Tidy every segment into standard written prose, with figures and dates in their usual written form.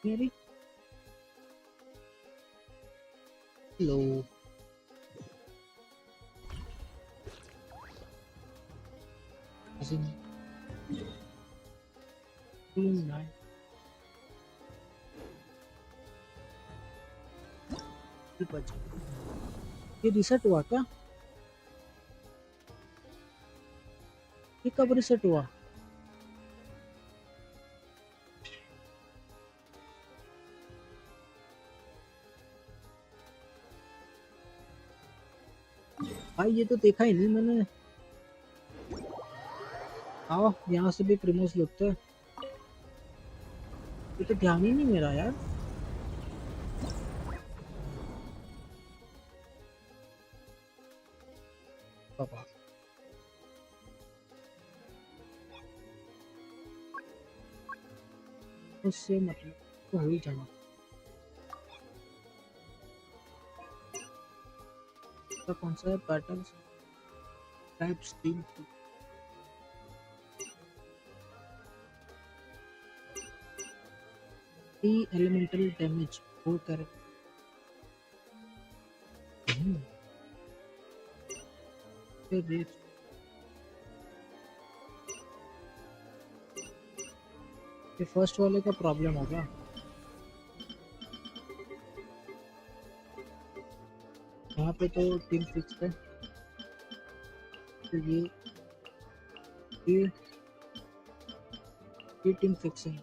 मेरी हेलो ये रिसेट हुआ क्या? ये कब रिसेट हुआ? भाई ये तो देखा ही नहीं मैंने। आओ यहाँ से भी प्रिमोस लगता है, ये तो ध्यान ही नहीं मेरा यार। पापा उससे मतलब तो हो ही जाना। कौन सा है pattern type steel elemental damage वो कर ये फर्स्ट वाले का प्रॉब्लम होगा। यहाँ पे तो टीम फिक्स है, तो ये टीम फिक्स है।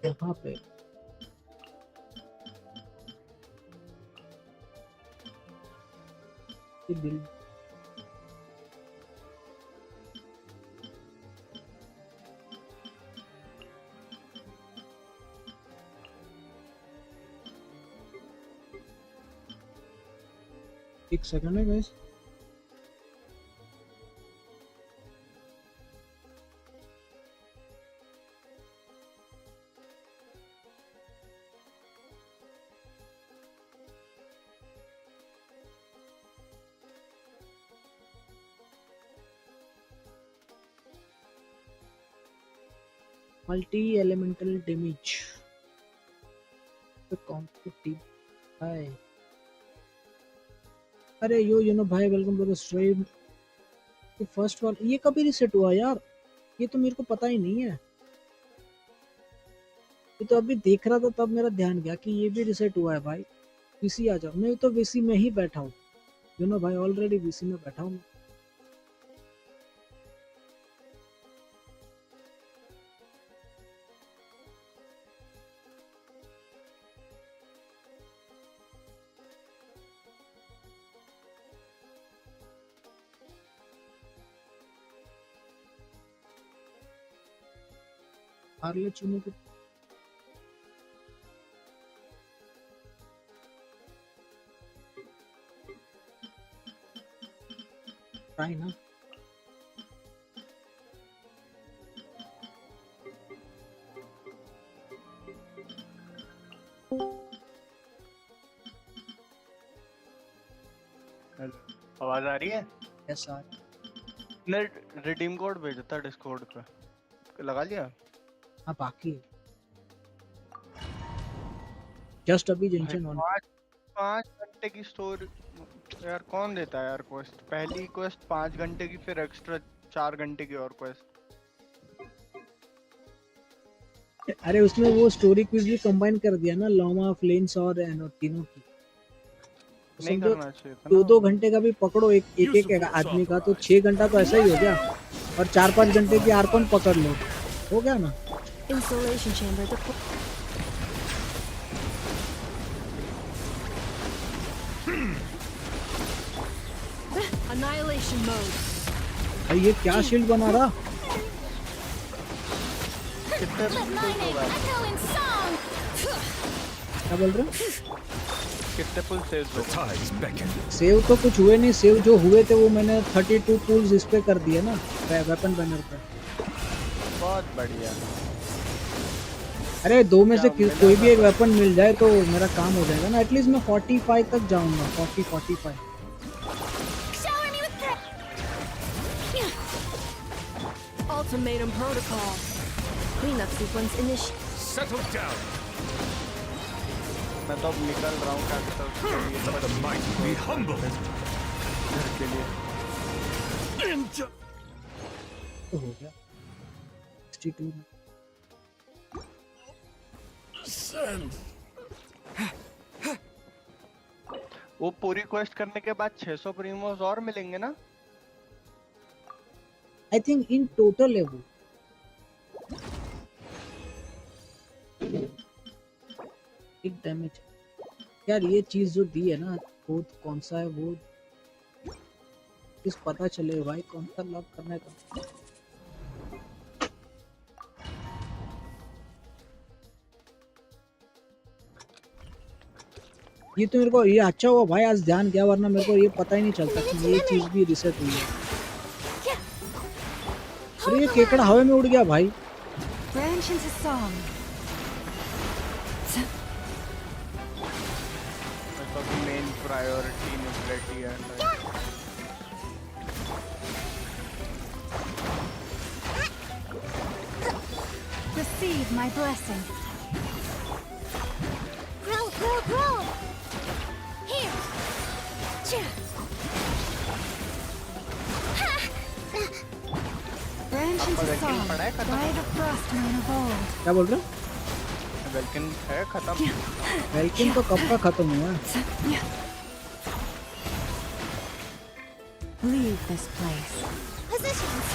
यहाँ पे बिल एक सेकंड है guys. Multi elemental damage competitive. Hi अरे यू नो भाई, वेलकम टू द स्ट्रीम। ये फर्स्ट वाला ये कभी रीसेट हुआ यार? ये तो मेरे को पता ही नहीं है। ये तो अभी देख रहा था तब मेरा ध्यान गया कि ये भी रीसेट हुआ है भाई। वीसी आ जाओ। मैं तो वीसी में ही बैठा हूँ यू नो भाई, ऑलरेडी वीसी में बैठा हूँ। हार्ले चुने के ट्राई ना। आवाज आ रही है? Yes sir. ने रिडीम कोड भेजा था डिस्कॉर्ड पे, लगा लिया? हाँ बाकी जस्ट अभी जेंशन ऑन। 5 घंटे की स्टोरी यार, कौन देता है यार क्वेस्ट? पहली क्वेस्ट 5 घंटे की, फिर एक्स्ट्रा 4 घंटे की और क्वेस्ट। अरे उसमें वो स्टोरी क्विज भी कंबाइन कर दिया ना, लॉमा फ्लेंस और तीनों की। नहीं समझो करना चाहिए था दो ना। दो घंटे का भी पकड़ो एक आदमी का, तो 6 घंटा तो ऐसा ही हो गया। और 4-5 घंटे की आरपन पकड़ लो, हो गया ना। Installation chamber Annihilation mode. भाई ये क्या शील्ड बना रहा? कितने पुल होगा? क्या बोल रहे हो? कितने पुल सेव? सेव तो कुछ हुए नहीं। सेव जो हुए थे वो मैंने 32 टूल्स इस पे कर दिए ना, वेपन बैनर पे। बहुत बढ़िया। अरे दो में से कोई भी एक वेपन मिल जाए तो मेरा काम हो जाएगा ना। एटलीस्ट मैं 45 तक जाऊंगा। 45। Ultimatum protocol. Cleanup sequence initiated. Settle down. मैं तो अब निकल रहा हूँ capital Let the mighty be humble. घर के लिए। तो हो गया 62 में। वो पूरी क्वेस्ट करने के बाद 600 प्रीमोस और मिलेंगे ना? आई थिंक इन टोटल है वो। एक डैमेज यार, ये चीज जो दी है ना, वो कौन सा है वो किस पता चले भाई, कौन सा लॉक करना है। ये तो मेरे को ये अच्छा हुआ भाई आज ध्यान गया, वरना मेरे को ये पता ही नहीं चलता कि ये चीज भी रिसेट हुई है। अरे ये केकड़ा हवा में उड़ गया भाई। Branch into song. Main priority न्यूक्लिटी है। Receive my blessing. Grow, grow, grow. Here. Branch into song. By the frostman of old. क्या बोल रहे हो? वेलकम है खत्म। वेलकम तो कब का खत्म हुआ है? Leave this place. Positions.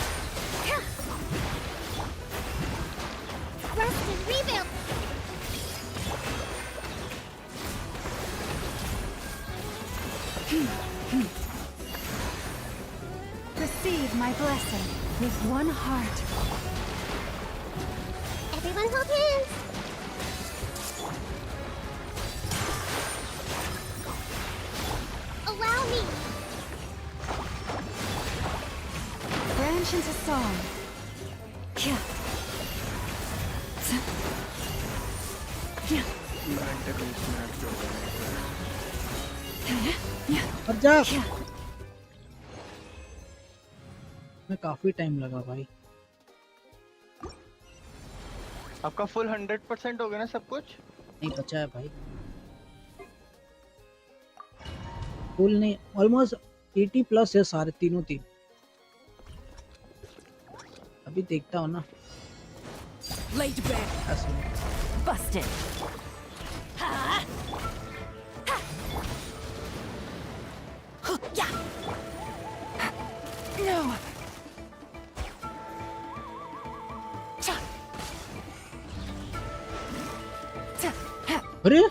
Rest and rebuild. Receive my blessing with one heart. Everyone hold hands. Allow me. Branch into song. Yeah. और जा। मैं काफी टाइम लगा भाई। आपका फुल 100% हो गया ना सब कुछ? नहीं बचा है भाई, फुल नहीं, ऑलमोस्ट 80 प्लस है सारे तीनों तीन। अभी देखता हूँ ना Laid bare. ऐसे। Busted. No. अरे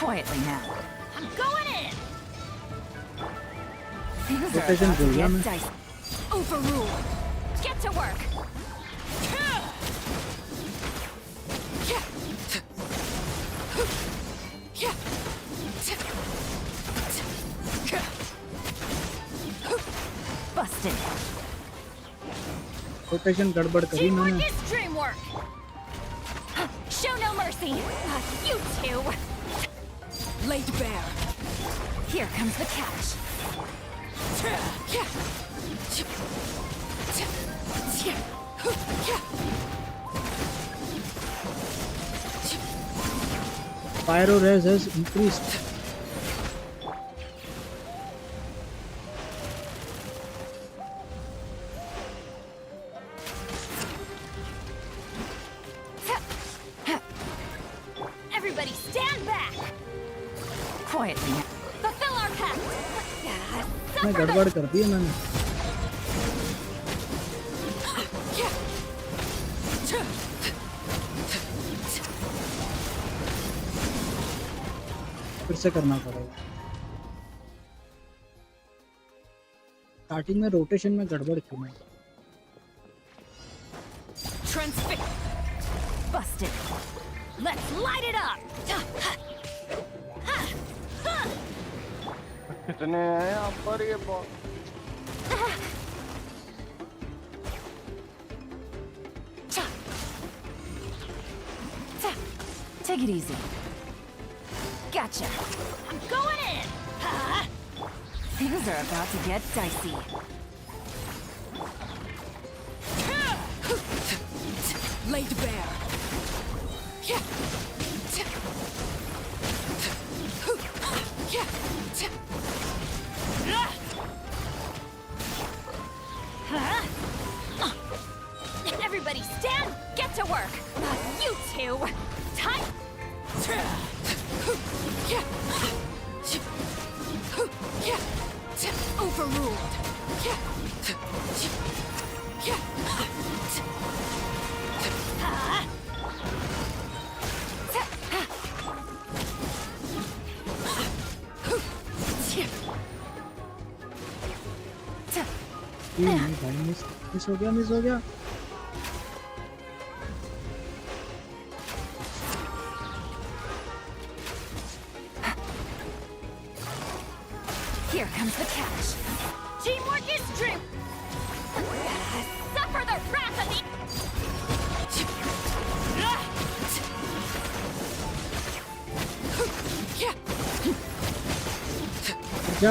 Quietly now. I'm going in. Things are Rotation about to भूल गया get मैं। dicey. Overruled. Get to work. Busted. Rotation गड़बड़ करी Teamwork मैंने। is dreamwork. Show no mercy. You two. Laid bare. Here comes the catch. Pyro res has increased. Everybody stand back. Quietly now. Fulfill our pact. मैं गड़बड़ कर दी है मैंने। फिर से करना पड़ेगा। स्टार्टिंग में रोटेशन में गड़बड़ की मैं। Transfix. Busted. Let's light it up. कितने हैं यहाँ पर ये ball? Take it easy. Gotcha. I'm going in. Things are about to get dicey. Laid bare. Everybody stand. Get to work. You two. Time. Overruled. नहीं भाई, miss हो गया। Here comes the catch. Teamwork is dream. Suffer the wrath of the.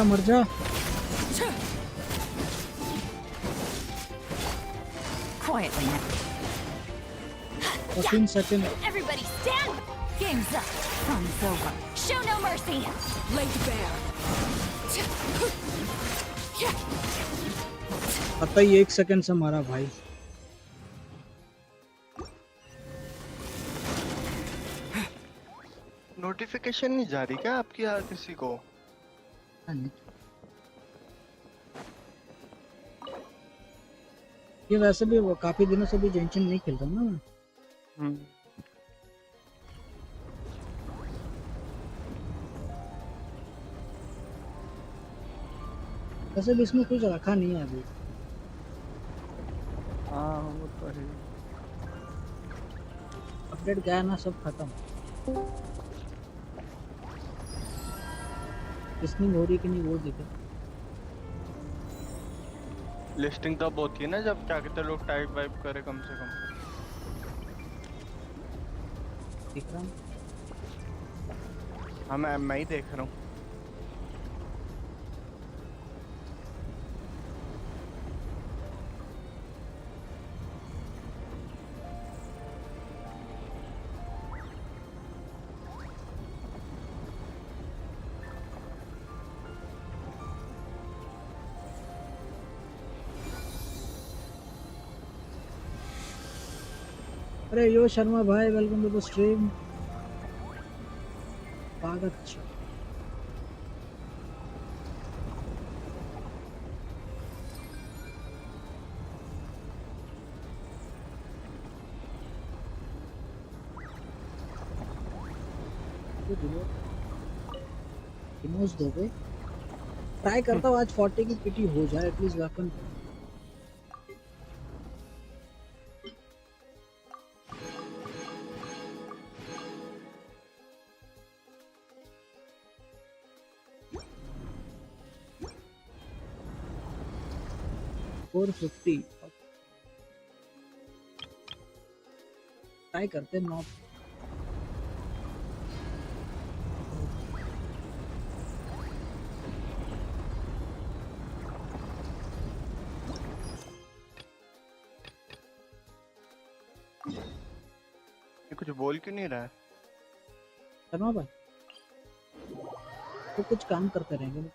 मर जा। Quietly now. 15 second. Everybody stand. Game's up. Fun's over. Show no mercy. Laid bare. पता ही 1 second से मारा भाई। नोटिफिकेशन नहीं जा रही क्या आपकी यार किसी को? ये वैसे भी वो काफी दिनों से भी जेंशिन नहीं खेल रहा ना मैं। वैसे भी इसमें कुछ रखा नहीं है अभी। हाँ वो तो है। अपडेट गया ना, सब खत्म। लिस्निंग हो रही कि नहीं वो दिखे। लिस्टिंग तब होती है ना जब क्या कहते हैं लोग टाइप वाइप करे कम से कम। दिख रहा हूँ। हाँ मैं ही देख रहा हूँ। अरे यो शर्मा भाई, वेलकम टू द स्ट्रीम। स्वागत। इमोज दोगे? ट्राई करता हूँ आज 40 की पिटी हो जाए एटलीस्ट वेपन। फोर 50 ट्राई करते हैं। नॉट ये कुछ बोल क्यों नहीं रहा है? शर्मा भाई तो कुछ काम करते रहेंगे।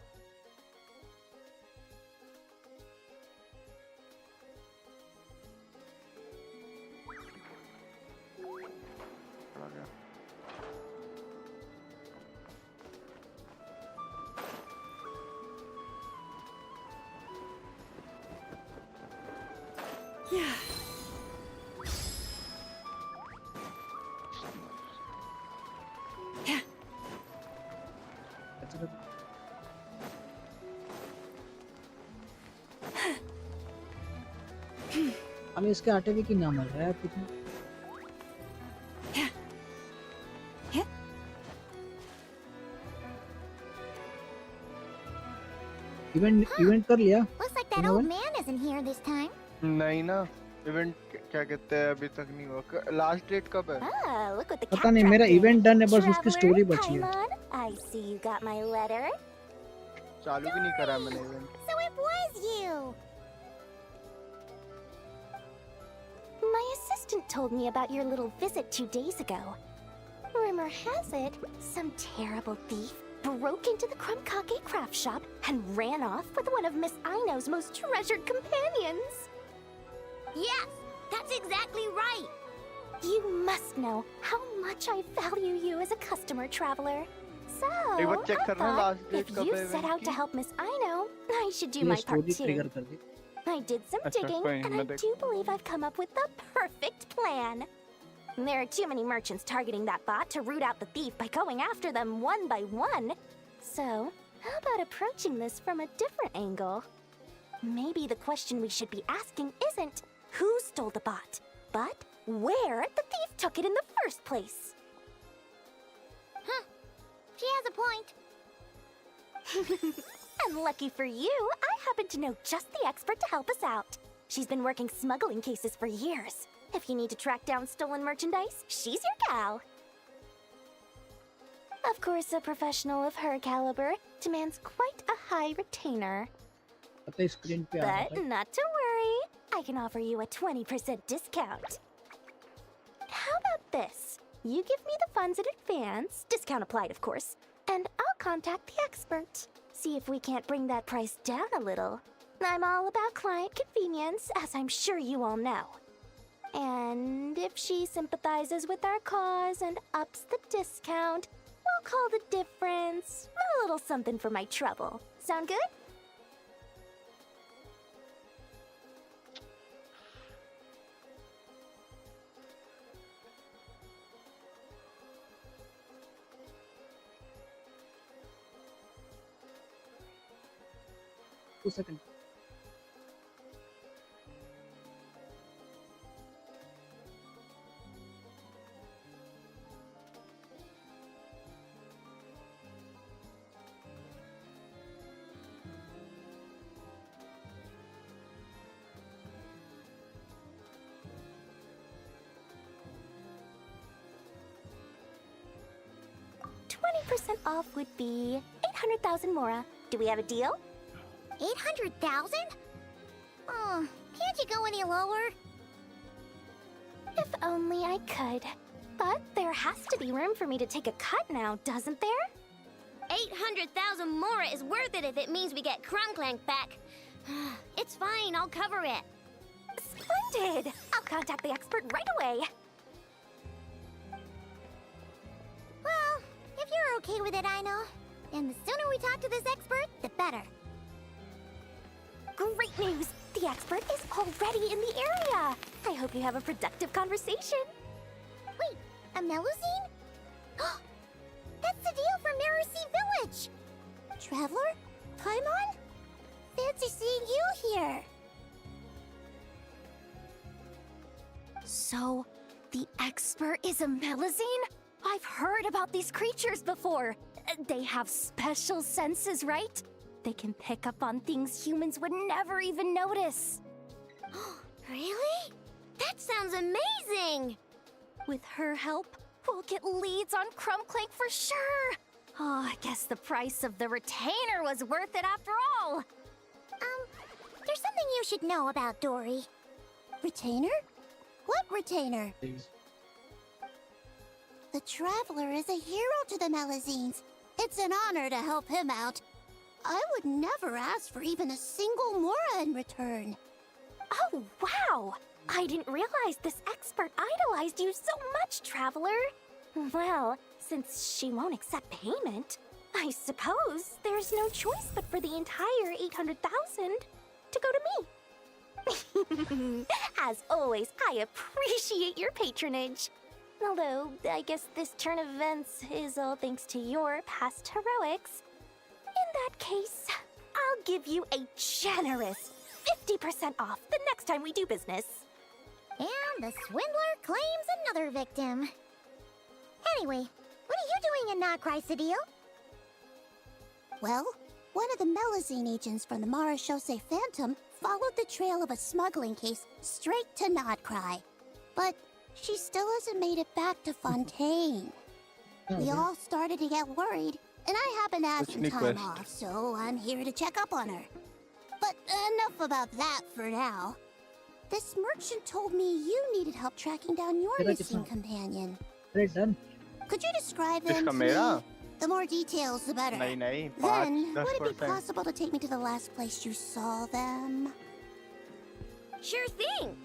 हमें इसके आटे भी की नाम मिल रहा है कितना। इवेंट कर लिया? Looks like that old man isn't here this time. नहीं ना, इवेंट क्या कहते हैं अभी तक नहीं हुआ। लास्ट डेट कब है? Ah, look what the पता नहीं, मेरा इवेंट डन है, बस उसकी स्टोरी बची है। I see you got my letter. चालू भी नहीं करा मैंने event. So it was you. My assistant told me about your little visit 2 days ago. Rumor has it, some terrible thief broke into the Krumkake craft shop and ran off with one of Miss Aino's most treasured companions. Yes, that's exactly right. You must know how much I value you as a customer, traveler. So, एक बार check I करना thought last date if कब you है set event out to की? help Miss Aino, I should do ये my part story trigger too. कर दी। I did some अच्छा, digging, कोई नहीं, and I मैं देख- do believe I've come up with the perfect plan. There are too many merchants targeting that bot to root out the thief by going after them one by one. So, how about approaching this from a different angle? Maybe the question we should be asking isn't who stole the bot, but where the thief took it in the first place. Huh. She has a point. And lucky for you, I happen to know just the expert to help us out. She's been working smuggling cases for years. If you need to track down stolen merchandise, she's your gal. Of course, a professional of her caliber demands quite a high retainer. पता है screen पे आ रहा But है। not to worry, I can offer you a 20% discount. How about this? You give me the funds in advance, discount applied of course, and I'll contact the expert. See if we can't bring that price down a little. I'm all about client convenience, as I'm sure you all know. And if she sympathizes with our cause and ups the discount, we'll call the difference a little something for my trouble. Sound good? Two seconds. % off would be 800,000 Mora. Do we have a deal? 800,000? Oh, can't you go any lower? If only I could. But there has to be room for me to take a cut now, doesn't there? 800,000 Mora is worth it if it means we get Crunklank back. It's fine, I'll cover it. Splendid! I'll contact the expert right away. You're okay with it, I know. And the sooner we talk to this expert, the better. Great news! The expert is already in the area. I hope you have a productive conversation. Wait, a Melusine? That's the deal from Narusea Village! Traveler? Paimon? Fancy seeing you here! So, the expert is a Melusine? I've heard about these creatures before. They have special senses, right? They can pick up on things humans would never even notice. Really? That sounds amazing! With her help, we'll get leads on Crumbclank for sure. Oh, I guess the price of the retainer was worth it after all. There's something you should know about Dory. Retainer? What retainer? The Traveler is a hero to the Melusines. It's an honor to help him out. I would never ask for even a single Mora in return. Oh, wow! I didn't realize this expert idolized you so much, Traveler. Well, since she won't accept payment, I suppose there's no choice but for the entire 800,000 to go to me. As always, I appreciate your patronage. Although, I guess this turn of events is all thanks to your past heroics. In that case, I'll give you a generous 50% off the next time we do business. And the swindler claims another victim. Anyway, what are you doing in NakuXBulle? Well, one of the Melusine agents from the Marashose Phantom followed the trail of a smuggling case straight to Nodcry. But she still hasn't made it back to Fontaine. We all started to get worried, and I happened to have some time off, so I'm here to check up on her. But enough about that for now. This merchant told me you needed help tracking down your missing companion. Done. Could you describe him to me? The more details, the better. Then, would it be possible to take me to the last place you saw them? Sure thing.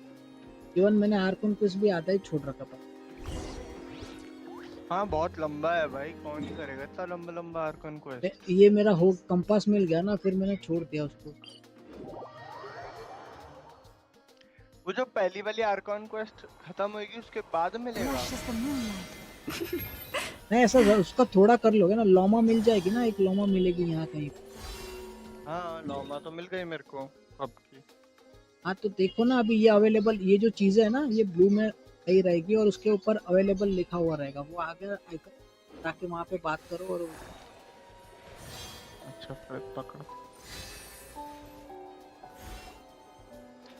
Even मैंने Arkan quiz भी आधा ही छोड़ रखा था। हाँ बहुत लंबा है भाई, कौन ही करेगा इतना लंबा लंबा आर्कन क्वेस्ट। ये मेरा हो कंपास मिल गया ना, फिर मैंने छोड़ दिया उसको। वो जो पहली वाली आर्कन क्वेस्ट खत्म होगी उसके बाद मिलेगा। नहीं ऐसा उसका थोड़ा कर लोगे ना, लोमा मिल जाएगी ना, एक लोमा मिलेगी यहाँ कहीं। हाँ लोमा तो मिल गई मेरे को अब की। हाँ तो देखो ना, अभी ये अवेलेबल, ये जो चीजें है ना, ये ब्लू में सही रहेगी और उसके ऊपर अवेलेबल लिखा हुआ रहेगा, वो आगे आइकन, ताकि वहाँ पे बात करो और अच्छा फिर पकड़ो।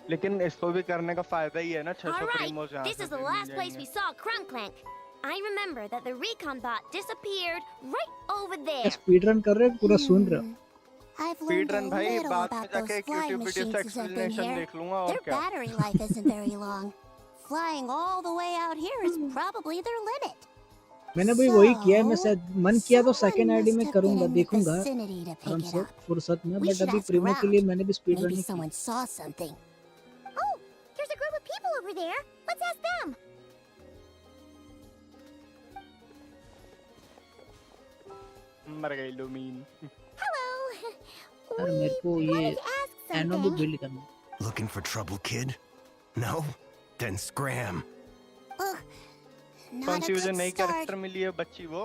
लेकिन इसको भी करने का फायदा ही है ना, 600 प्रीमोज यहाँ से This is the last place we saw Crumbclank. I remember that the recon bot disappeared right over there. Speed run कर रहे हो, पूरा सुन रहे हो। I've learned a little about those flying machines since I've been here. Their battery life isn't very long. Flying all the way out here is probably their limit. मैंने भी वही किया है, मैं शायद मन किया तो सेकंड आईडी में करूंगा, देखूंगा आराम से फुर्सत में, बट अभी प्रीमो के लिए मैंने भी speed run Maybe someone saw something. Oh, there's a group of people over there. Let's ask them. मर गई लूमीन। Hello. यार मेरे को ये एनो भी बिल्ड करना। Looking for trouble, kid? No? Then scram. कौन सी मुझे नई कैरेक्टर मिली है बच्ची वो?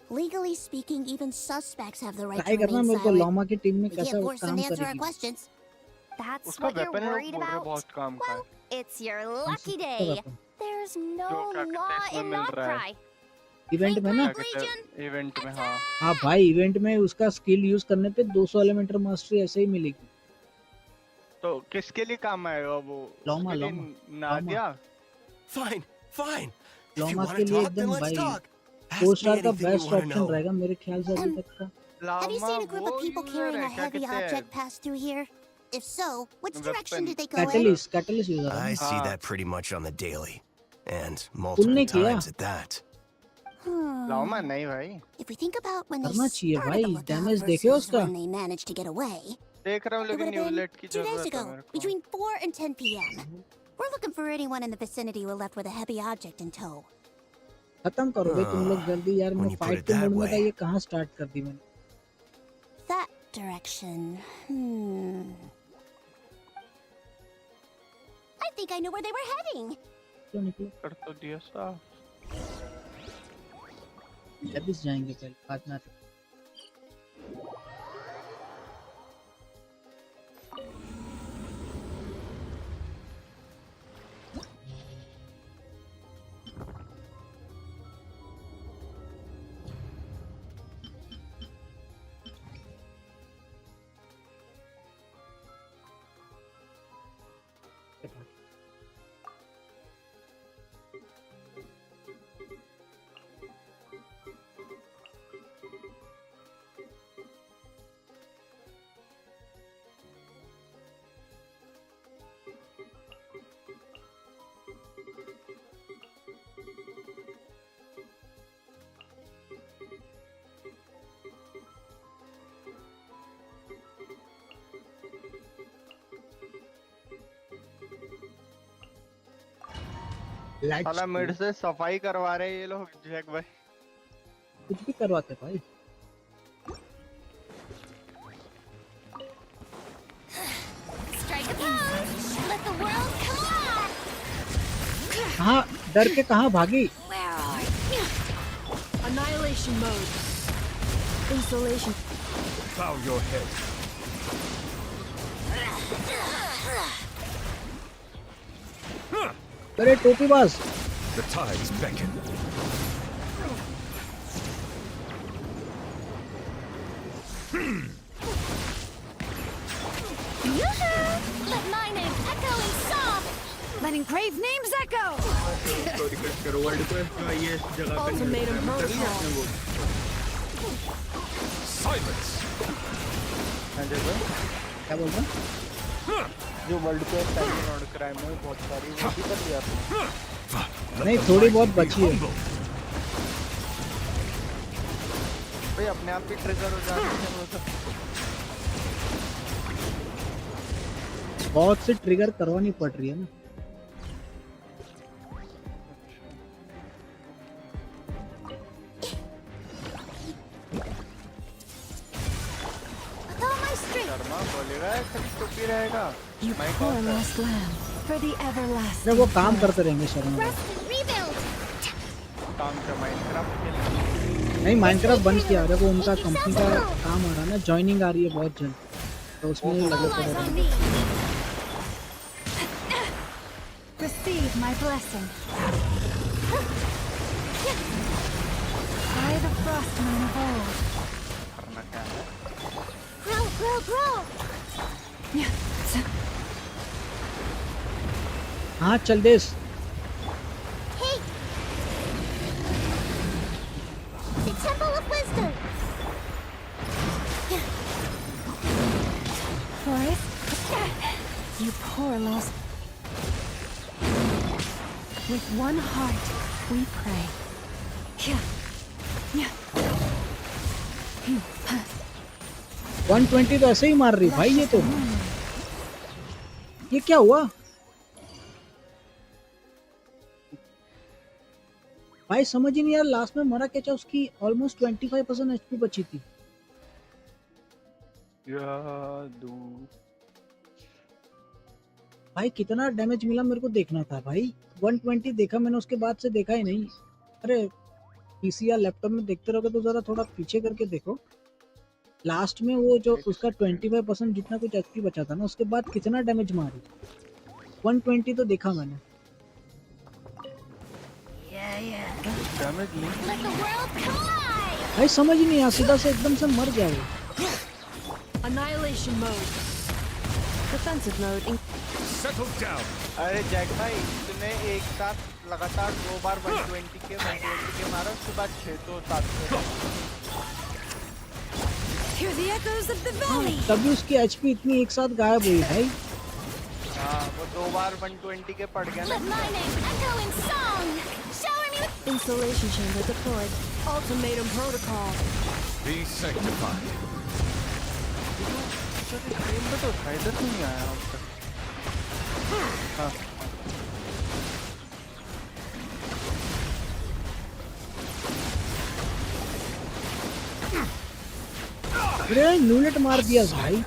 Legally speaking, even suspects have the right to try करना remain मेरे को silent. लोमा की टीम में We कैसा can't force them काम to answer our करेगी। questions. That's उसका what you're weapon worried about? बहुत काम का है। Well, it's your lucky day. There's no law in Nodcry. Event में ना, इवेंट में हाँ। हाँ भाई इवेंट में उसका स्किल यूज करने पे 200 एलिमेंटर मास्टरी ऐसे ही मिलेगी। तो किसके लिए काम आएगा वो? लोमा, उसके लिए लोमा, Nadia? Fine, fine. If you Loma want के to लिए talk, then एकदम let's भाई talk. Ask 4 me स्टार का anything you best want to option know. रहेगा मेरे ख्याल से अभी तक का। Have you seen a group of वो people user carrying है, a क्या heavy कहते हैं? object pass through here? If so, which direction did they go in? Catalyst user है I ना। see that pretty much on the daily. And तुमने multiple किया? times at that. लाओमा नहीं भाई। If we think about when they करना चाहिए started भाई, the lookout damage देखे versus उसका। when they managed to get away, देख रहा हूँ it would लेकिन have been न्यूलेट की 2 days जरूरत है ago, मेरे को। between 4 and 10 p.m. We're looking for anyone in the vicinity who left with a heavy object in tow. खत्म करो भाई तुम लोग जल्दी यार। मैं When you put fight it के that मूड में था, way. ये कहाँ स्टार्ट कर दी मैंने। That direction. I think I know where they were heading. क्यों निकलो? कर तो दिया साफ। लेबिस जाएंगे पहले, बाद में आते। साला मिड से सफाई करवा रहे हैं ये लोग जैक भाई। कुछ भी करवाते भाई। Strike a pose. Let the world collide. कहाँ डर के कहाँ भागी? Where are you? Annihilation mode. Installation. Bow your head. अरे टोपी बाज। The tides beckon. Let my name echo in song. Letting grave names echo. Ultimatum protocol. Silence. क्या बोल रहा? जो वर्ल्ड पे स्टैंडिंग ऑर्डर क्राइम में बहुत सारी वो भी कर लिया आपने। नहीं थोड़ी बहुत बची है। भाई अपने आप ही ट्रिगर हो जाते हैं वो सब। बहुत से ट्रिगर करवानी पड़ रही है ना। With all my strength. Sharma बोलेगा खाली टोपी रहेगा। You My poor God. lost lamb. For the everlasting. नहीं वो काम करते रहेंगे शर्मा। Rest and rebuild. काम का माइनक्राफ्ट खेलना। नहीं माइनक्राफ्ट बंद किया है वो उनका कंपनी का काम आ रहा है ना। ज्वाइनिंग आ रही है बहुत जल्द तो उसमें लगे All पड़े eyes on रहेंगे। me. Receive my blessing. By the frost moon of old. करना क्या है? Grow, grow, grow. हाँ चल देश। Hey. The Temple of Wisdom. Forest, you poor lost. With one heart, we pray. 120 तो ऐसे ही मार रही भाई ये तो। ये क्या हुआ भाई समझ ही नहीं यार। लास्ट में मरा क्या उसकी ऑलमोस्ट 25% एचपी बची थी। यादू भाई कितना डैमेज मिला मेरे को देखना था भाई। 120 देखा मैंने उसके बाद से देखा ही नहीं। अरे पीसी या लैपटॉप में देखते रहोगे तो जरा थोड़ा पीछे करके देखो। लास्ट में वो जो उसका 25% जितना कुछ एचपी बचा था ना उसके बाद कितना डैमेज मारी। 120 तो देखा मैंने। डैमेज नहीं। Let the world collide. भाई समझ ही नहीं आया सीधा से एकदम से मर गया वो। Annihilation mode. Defensive mode. Settle down. अरे जैक भाई तूने एक साथ लगातार 2 बार 120 के मारा उसके बाद 6 तो 7 Hear the echoes of the valley. तभी उसकी एचपी इतनी एक साथ गायब हुई भाई। हाँ वो 2 बार 120 के पड़ गया ना। Let my name echo in song. Shower me with Installation chamber deployed. Ultimatum protocol. Be sanctified. Game में तो इधर नहीं आया अब तक। हाँ अरे लूलेट मार दिया भाई।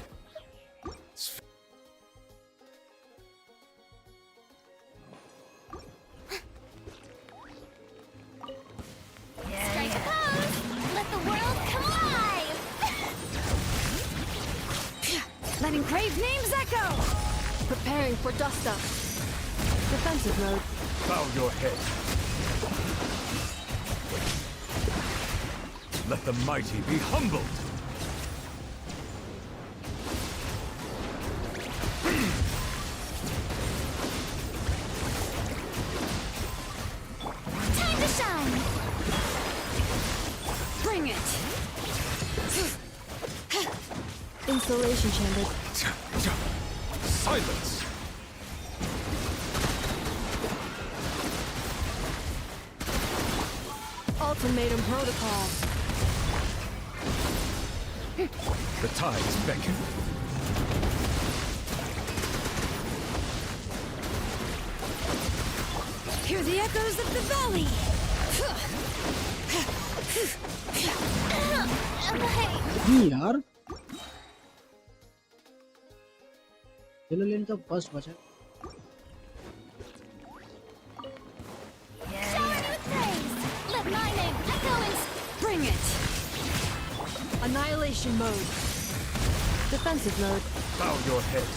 Strike a pose! Let the world come alive! Letting crave names echo! Preparing for dust up. Defensive mode. Bow your head. Let the mighty be humbled. Time to shine! Bring it! Insulation chamber. Silence. Ultimatum protocol. The tides beckon. Hear the echoes of the valley! नहीं यार, yellow लेन का first बचा। Shower me with praise! Let my name echo in... Bring it! Annihilation mode. Defensive mode. Bow your head.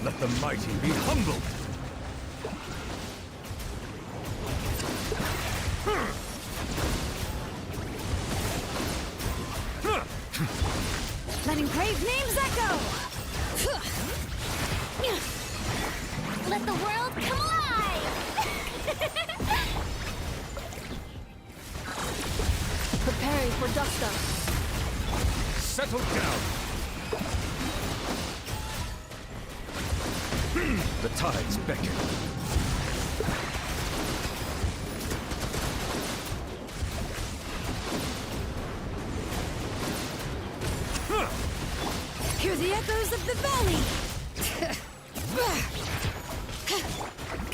Let the mighty be humbled. Letting crave names echo! Let the world come alive! Preparing for dust up. Settle down. The tides beckon. Hear the echoes of the valley!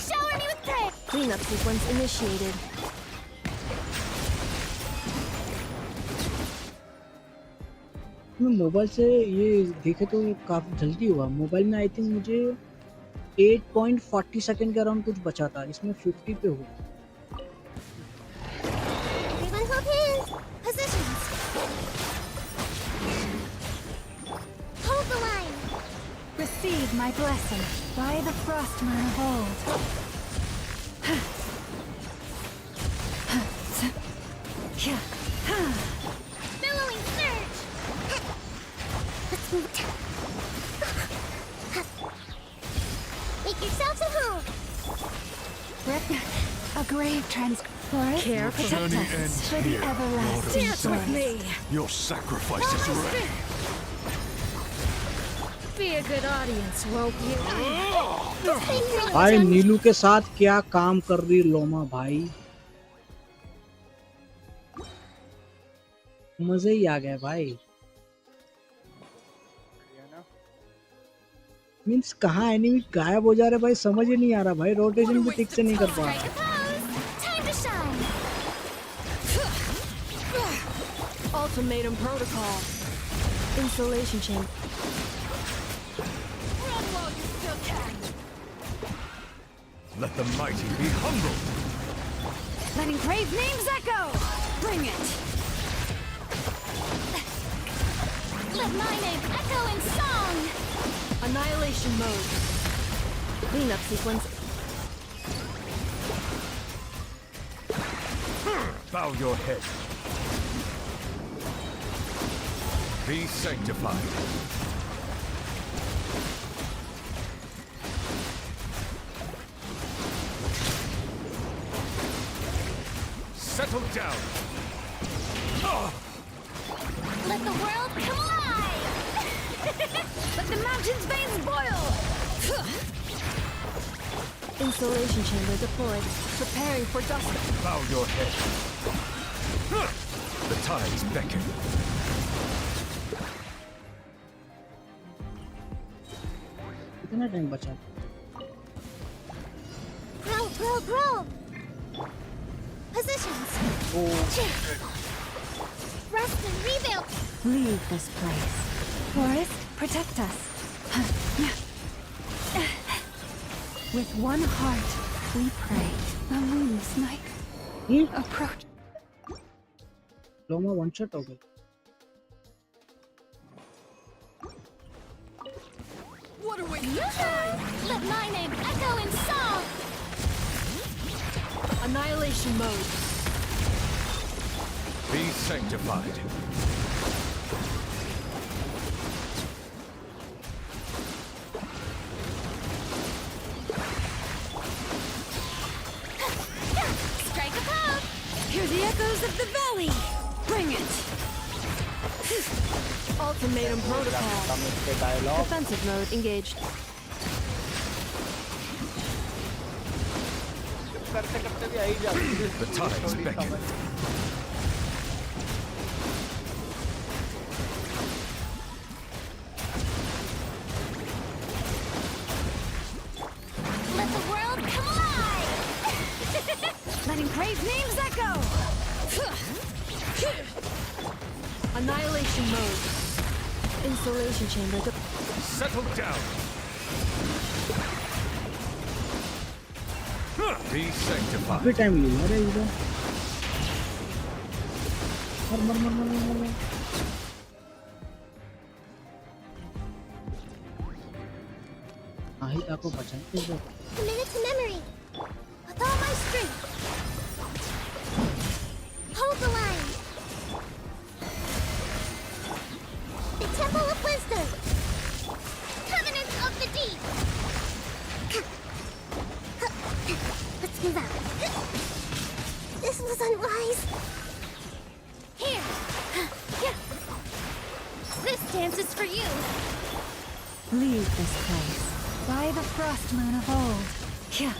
Shower me with praise! Cleanup sequence initiated. मैं mobile से ये देखे तो काफी जल्दी हुआ। Mobile में I think मुझे 8.40 सेकंड के अराउंड कुछ बचा था, इसमें 50 पे हुआ। Everyone hold hands. Positions. Hold the line. Receive my blessing by the frost moon of old. Billowing surge! Let's move. Make yourselves at home. A grave transport. Care protect Journey us ends for the here, everlasting Lord of with me. Your sacrifice is ready. Be a good audience, won't you? भाई नीलू के साथ क्या काम कर रही लोमा भाई, मजे ही आ गए भाई। मीन्स कहाँ एनिमी गायब हो जा रहे भाई, समझ ही नहीं आ रहा भाई। रोटेशन भी ठीक से नहीं कर पा Strike रहा। a pose! Time to shine! Ultimatum protocol. Insulation chamber. Run while you still can! Let the mighty be humbled. Letting crave names echo. Bring it. Let my name echo in song! Annihilation mode. Cleanup sequence. Bow your head. Be sanctified. Settle down. Let the world come alive! Let the mountain's veins boil. Insulation chamber deployed. Preparing for dust. Bow your head. The tides beckon. कितना time बचा? Grow, grow, grow. Positions. Rest and rebuild. Leave this place. Forest, protect us. With one heart, we pray. The moon snipe. Approach. Loma one shot हो गई। What are we doing? Let my name echo in song! Annihilation mode. Be sanctified. Strike a pose! Hear the echoes of the valley. Bring it. Ultimatum protocol. Defensive mode engaged. करते करते भी आ ही जाती है। The tides beckon. Let the world come alive! Letting Crave names echo. Annihilation mode. Installation chamber. Settle down. Be काफी sanctified. Time लिया अरे इधर मर मर मर मर मर मर आहिता को बचाते इधर Commit to memory. With all my strength. Hold the line. The Temple of Wisdom. Covenant of the Deep. Let's move out. This was unwise. Here! This dance is for you! Leave this place. By the frost moon of old. Yeah.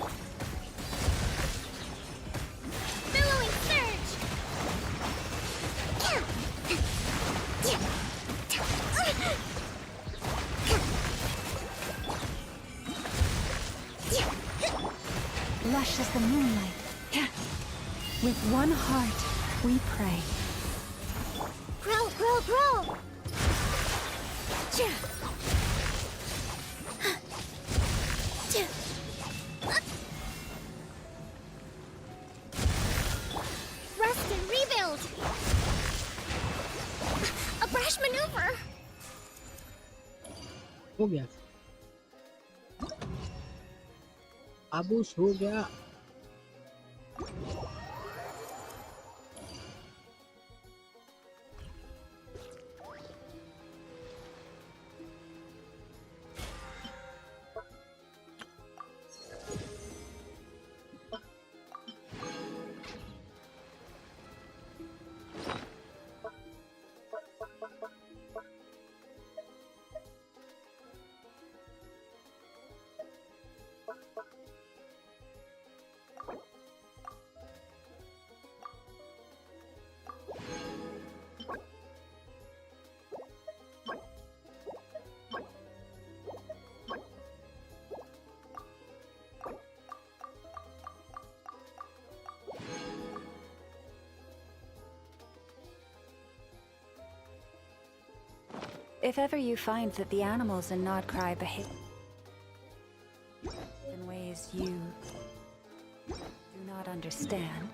Billowing surge. Lush as the moonlight. Yeah. With one heart, we pray. Grow, grow, grow. Rest and rebuild. A brash maneuver. हो गया आबूस हो गया If ever you find that the animals in Nodcry behave in ways you do not understand,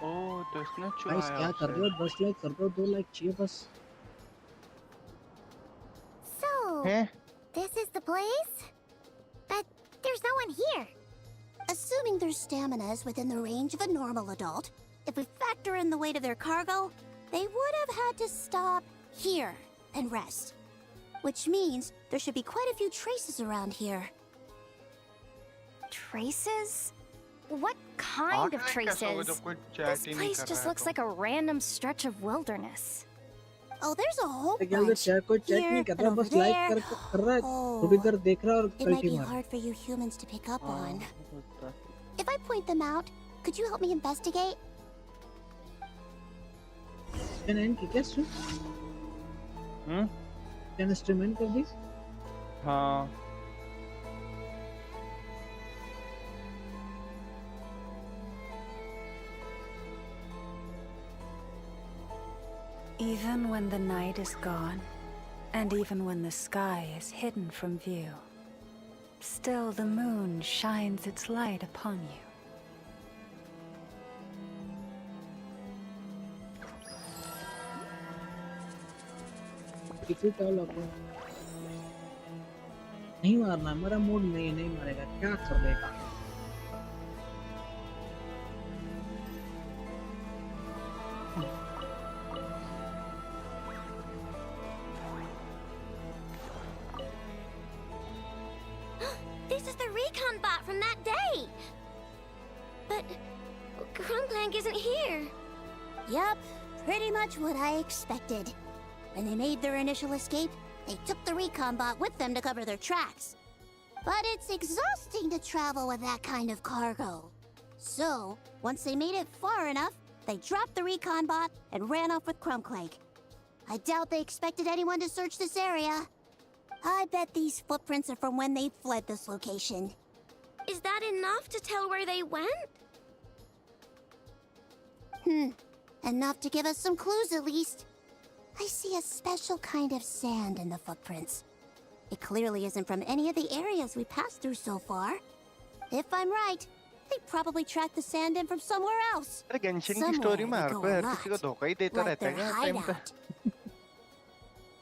ओह तो इसने guys चुराया क्या कर रहे हो 10 लाइक कर दो 2 लाइक चाहिए बस So, हैं? this is the place? But there's no one here. Assuming their stamina is within the range of a normal adult, if we factor in the weight of their cargo, they would have had to stop here and rest. Which means there should be quite a few traces around here. Traces? What kind of आगे कैसा होगा traces? जब कोई This chat ही नहीं place कर just रहा है looks like a random stretch of wilderness. Oh, there's a whole क्या bunch. चेक कोई चेक Here नहीं कर and रहा, over बस लाइक there. कर रहा है, Oh. थोड़ी देर देख रहा है और It might कल्टी be मार रहा है। hard for you humans to pick up on. होता है। If I point them out, could you help me investigate? Can and की क्या स्ट्रीम? कैन स्ट्रीम एंड कर दी? हाँ Even when the night is gone, and even when the sky is hidden from view, still the moon shines its light upon you. किसी का लगा नहीं मारना, मेरा मूड नहीं मारेगा, क्या कर लेगा? This is the recon bot from that day. But Krumklank isn't here. Yup, pretty much what I expected. When they made their initial escape, they took the recon bot with them to cover their tracks. But it's exhausting to travel with that kind of cargo. So, once they made it far enough, they dropped the recon bot and ran off with Krumklank. I doubt they expected anyone to search this area. I bet these footprints are from when they fled this location. Is that enough to tell where they went? Enough to give us some clues at least. I see a special kind of sand in the footprints. It clearly isn't from any of the areas we passed through so far. If I'm right, they probably tracked the sand in from somewhere else. अरे Genshin की story में हर कोई हर किसी को धोखा ही देता Like रहता है their क्या टाइम पे? hideout.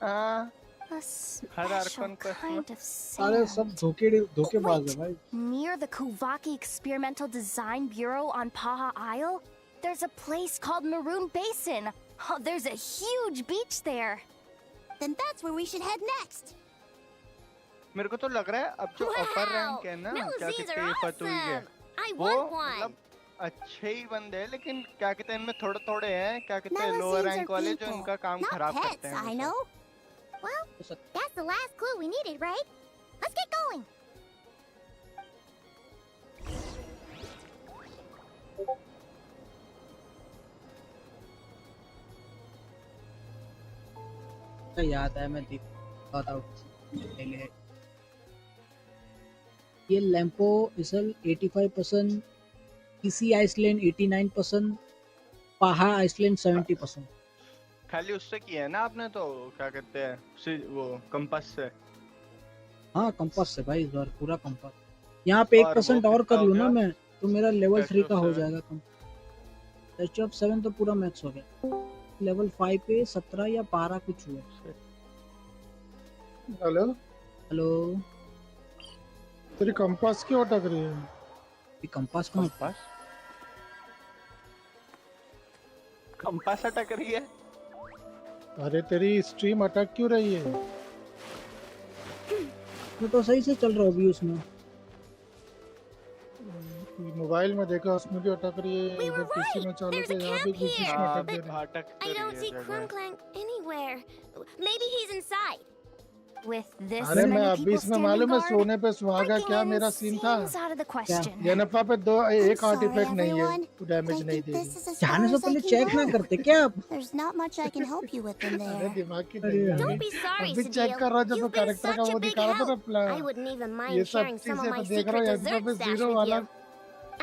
हाँ A special kind of सारे सब sand. धोखेबाज है भाई। Near the Kuvaki Experimental Design Bureau on Paha Isle, there's a place called Maroon Basin. Oh, there's a huge beach there. Then that's where we should head next. मेरे को तो लग रहा है अब जो अपर Wow! रैंक है ना क्या Melodies कहते are हैं फतुई के awesome. I वो want one. मतलब अच्छे ही बंदे हैं लेकिन क्या कहते हैं इनमें थोड़े थोड़े हैं क्या कहते हैं लोअर Melazines रैंक are वाले जो people, इनका काम not खराब pets, करते हैं I हमेशा। know. Well, that's the last clue we needed, right? Let's get going. याद है मैं दिखाता हूँ पहले। ये लैम्पो इसल 85%, किसी आइसलैंड 89%, पाहा आइसलैंड 70%। खाली उससे किया है ना आपने तो क्या कहते हैं वो कंपास से। हाँ कंपास से भाई, इस बार पूरा कंपास। यहाँ पे 1% और कर लूँ ना मैं तो मेरा लेवल 3 का हो जाएगा कंपास। टेस्ट ऑफ 7 तो पूरा मैक्स हो गया। लेवल 5 पे 17 या 12 कुछ हुआ। हेलो हेलो, तेरी कंपास क्यों अटक रही है? ये कंपास कहाँ? कंपास अटक रही है? अरे तेरी स्ट्रीम अटक क्यों रही है? मैं तो सही से चल रहा हूँ अभी उसमें। मोबाइल में देखा उसमें भी अटक रही है, We इधर were पीसी में right. चालू There's तो a यहाँ camp भी बीच में here. अटक दे रही है। अटक I don't see Krumklank anywhere. Maybe he's inside. With this अरे मैं many अभी people इसमें standing मालूम है guard, सोने पे सुहागा breaking क्या in मेरा सीन था। seems out of the question. Jennifer पे एक sorry, आर्टिफैक्ट नहीं है, everyone. तो डैमेज I नहीं think देगी। this is as जाने far से as I पहले can चेक ना go. करते क्या आप? There's not much I can help you with in अरे there. दिमाग की अरे नहीं Don't है। be sorry, अभी चेक Sadil. कर रहा जब You've been कैरेक्टर का such वो a big दिखा रहा था help. ना I wouldn't even ये mind सब sharing some of चीजें my तो देख रहा secret हूँ यहाँ dessert पे stash जीरो with वाला you.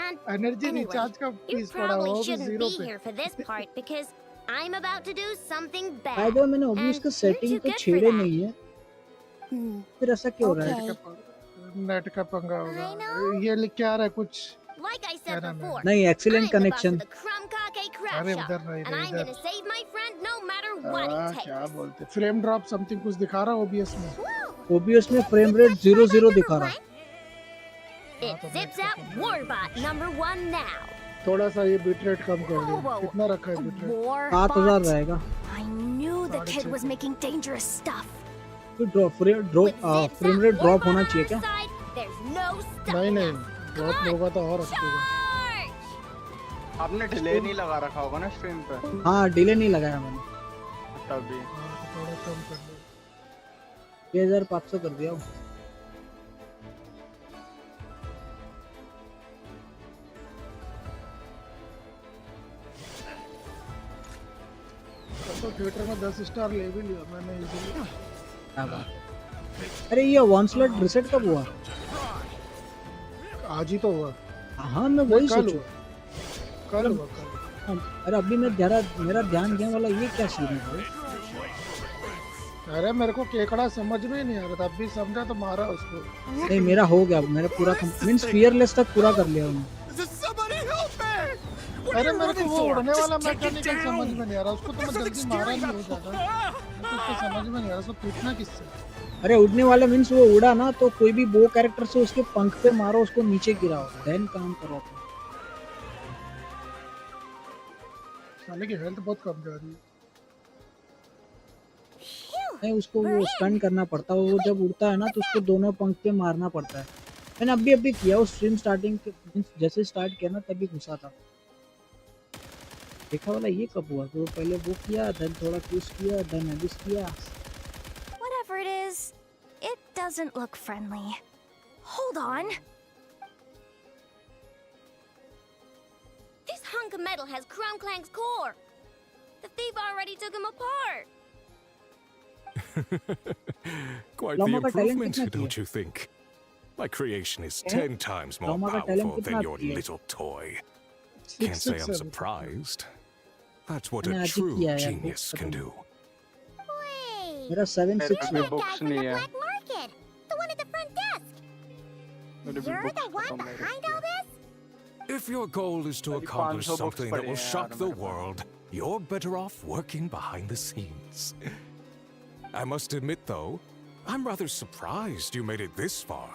And energy anyway, recharge का you पीस पड़ा probably हुआ है shouldn't जीरो be पे। here for this part because I'm about to do something bad. शायद मैंने अभी And उसका you're सेटिंग too तो good for छेड़े that. नहीं है, फिर ऐसा क्यों हो रहा है? Okay. नेट का पंगा I होगा। know. ये लिख के आ रहा है कुछ। Like I क्या said नाम है? before, नहीं, I'm excellent the boss connection. of the Krumkake craft अरे shop, उधर नहीं and रे I'm इधर। gonna save my friend no matter what it takes. क्या बोलते? फ्रेम ड्रॉप समथिंग कुछ दिखा रहा है ओबीएस में। ओबीएस में फ्रेम रेट 0 दिखा रहा है। It zips out Warbot #1 now. थोड़ा सा ये बिट रेट कम कर दे। Whoa. कितना रखा है बिट रेट? War 7000 bot. रहेगा। I knew the kid was making dangerous stuff. तो With zips out frame rate drop Warbot होना on चाहिए our क्या? side, there's no नहीं stopping नहीं, us. ड्रॉप Come on, होगा तो और अच्छा होगा। charge! आपने डिले नहीं लगा रखा होगा ना स्ट्रीम पे? हाँ डिले नहीं लगाया मैंने। तभी थोड़ा कम कर दो। 6500 कर दिया। तो थिएटर में 10 स्टार ले भी लिया मैंने इजीली। क्या बात। अरे ये वॉन्सलेट रिसेट कब हुआ? आज ही तो हुआ। हाँ मैं वही कल सोचूं। हुआ कल। अरे अभी मेरा ध्यान गया वाला ये क्या सीन है भाई? अरे मेरे को केकड़ा समझ में ही नहीं आ रहा था, अभी समझा तो मारा उसको। नहीं मेरा हो गया, मेरा पूरा मींस फियरलेस तक पूरा कर लिया उन्होंने। अरे मेरे को वो उड़ने वाला मैकेनिकल समझ में नहीं आ रहा, उसको तो मैं जल्दी मारा नहीं हो जाता, उसको समझ में नहीं आ रहा उसको टूटना किससे। अरे उड़ने वाला मींस वो उड़ा ना तो कोई भी वो कैरेक्टर से उसके पंख पे मारो, उसको नीचे गिराओ, देन काम करो। साले की हेल्थ बहुत कम जा रही है। नहीं उसको वो स्टन करना पड़ता है, वो जब उड़ता है ना तो उसको दोनों पंख पे मारना पड़ता है। मैंने अभी किया, वो स्ट्रीम स्टार्टिंग जैसे स्टार्ट किया ना तभी घुसा था। देखा वाला ये कब हुआ? तो पहले वो किया, देन थोड़ा क्विज किया, देन एडिस किया। Whatever it is, it doesn't look friendly. Hold on. This hunk of metal has Chrome Clang's core. The thief already took him apart. Quite the improvement, don't you think? My creation is 10 times more powerful than your little toy. Can't say I'm surprised. That's what a true genius can do. मेरा 7-6 में books नहीं है। The one at the front desk. You're the one behind all this? If your goal is to accomplish something that will shock the world, you're better off working behind the scenes. I must admit, though, I'm rather surprised you made it this far.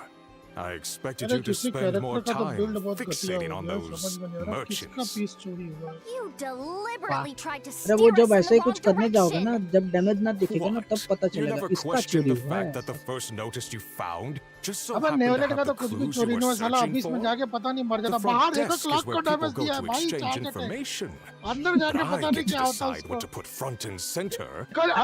I expected you to spend more time fixating on those merchants. You deliberately tried to अरे steer वो us जब in ऐसे the ही कुछ wrong करने जाओगे ना, direction. जब damage ना दिखेगा ना तब पता You चलेगा never इसका questioned चोरी the हुआ fact है। that the first notice you found just so अबे happened to नेवलेट have का the तो कुछ भी clues चोरी you नहीं were हुआ, साला searching ऑफिस में for? जाके पता नहीं मर The जाता, front बाहर desk 1 is लाख where का डैमेज people go दिया है to भाई, exchange चार्ट है। information. अंदर जाके I पता नहीं get to क्या होता decide उसको। what to put front and center.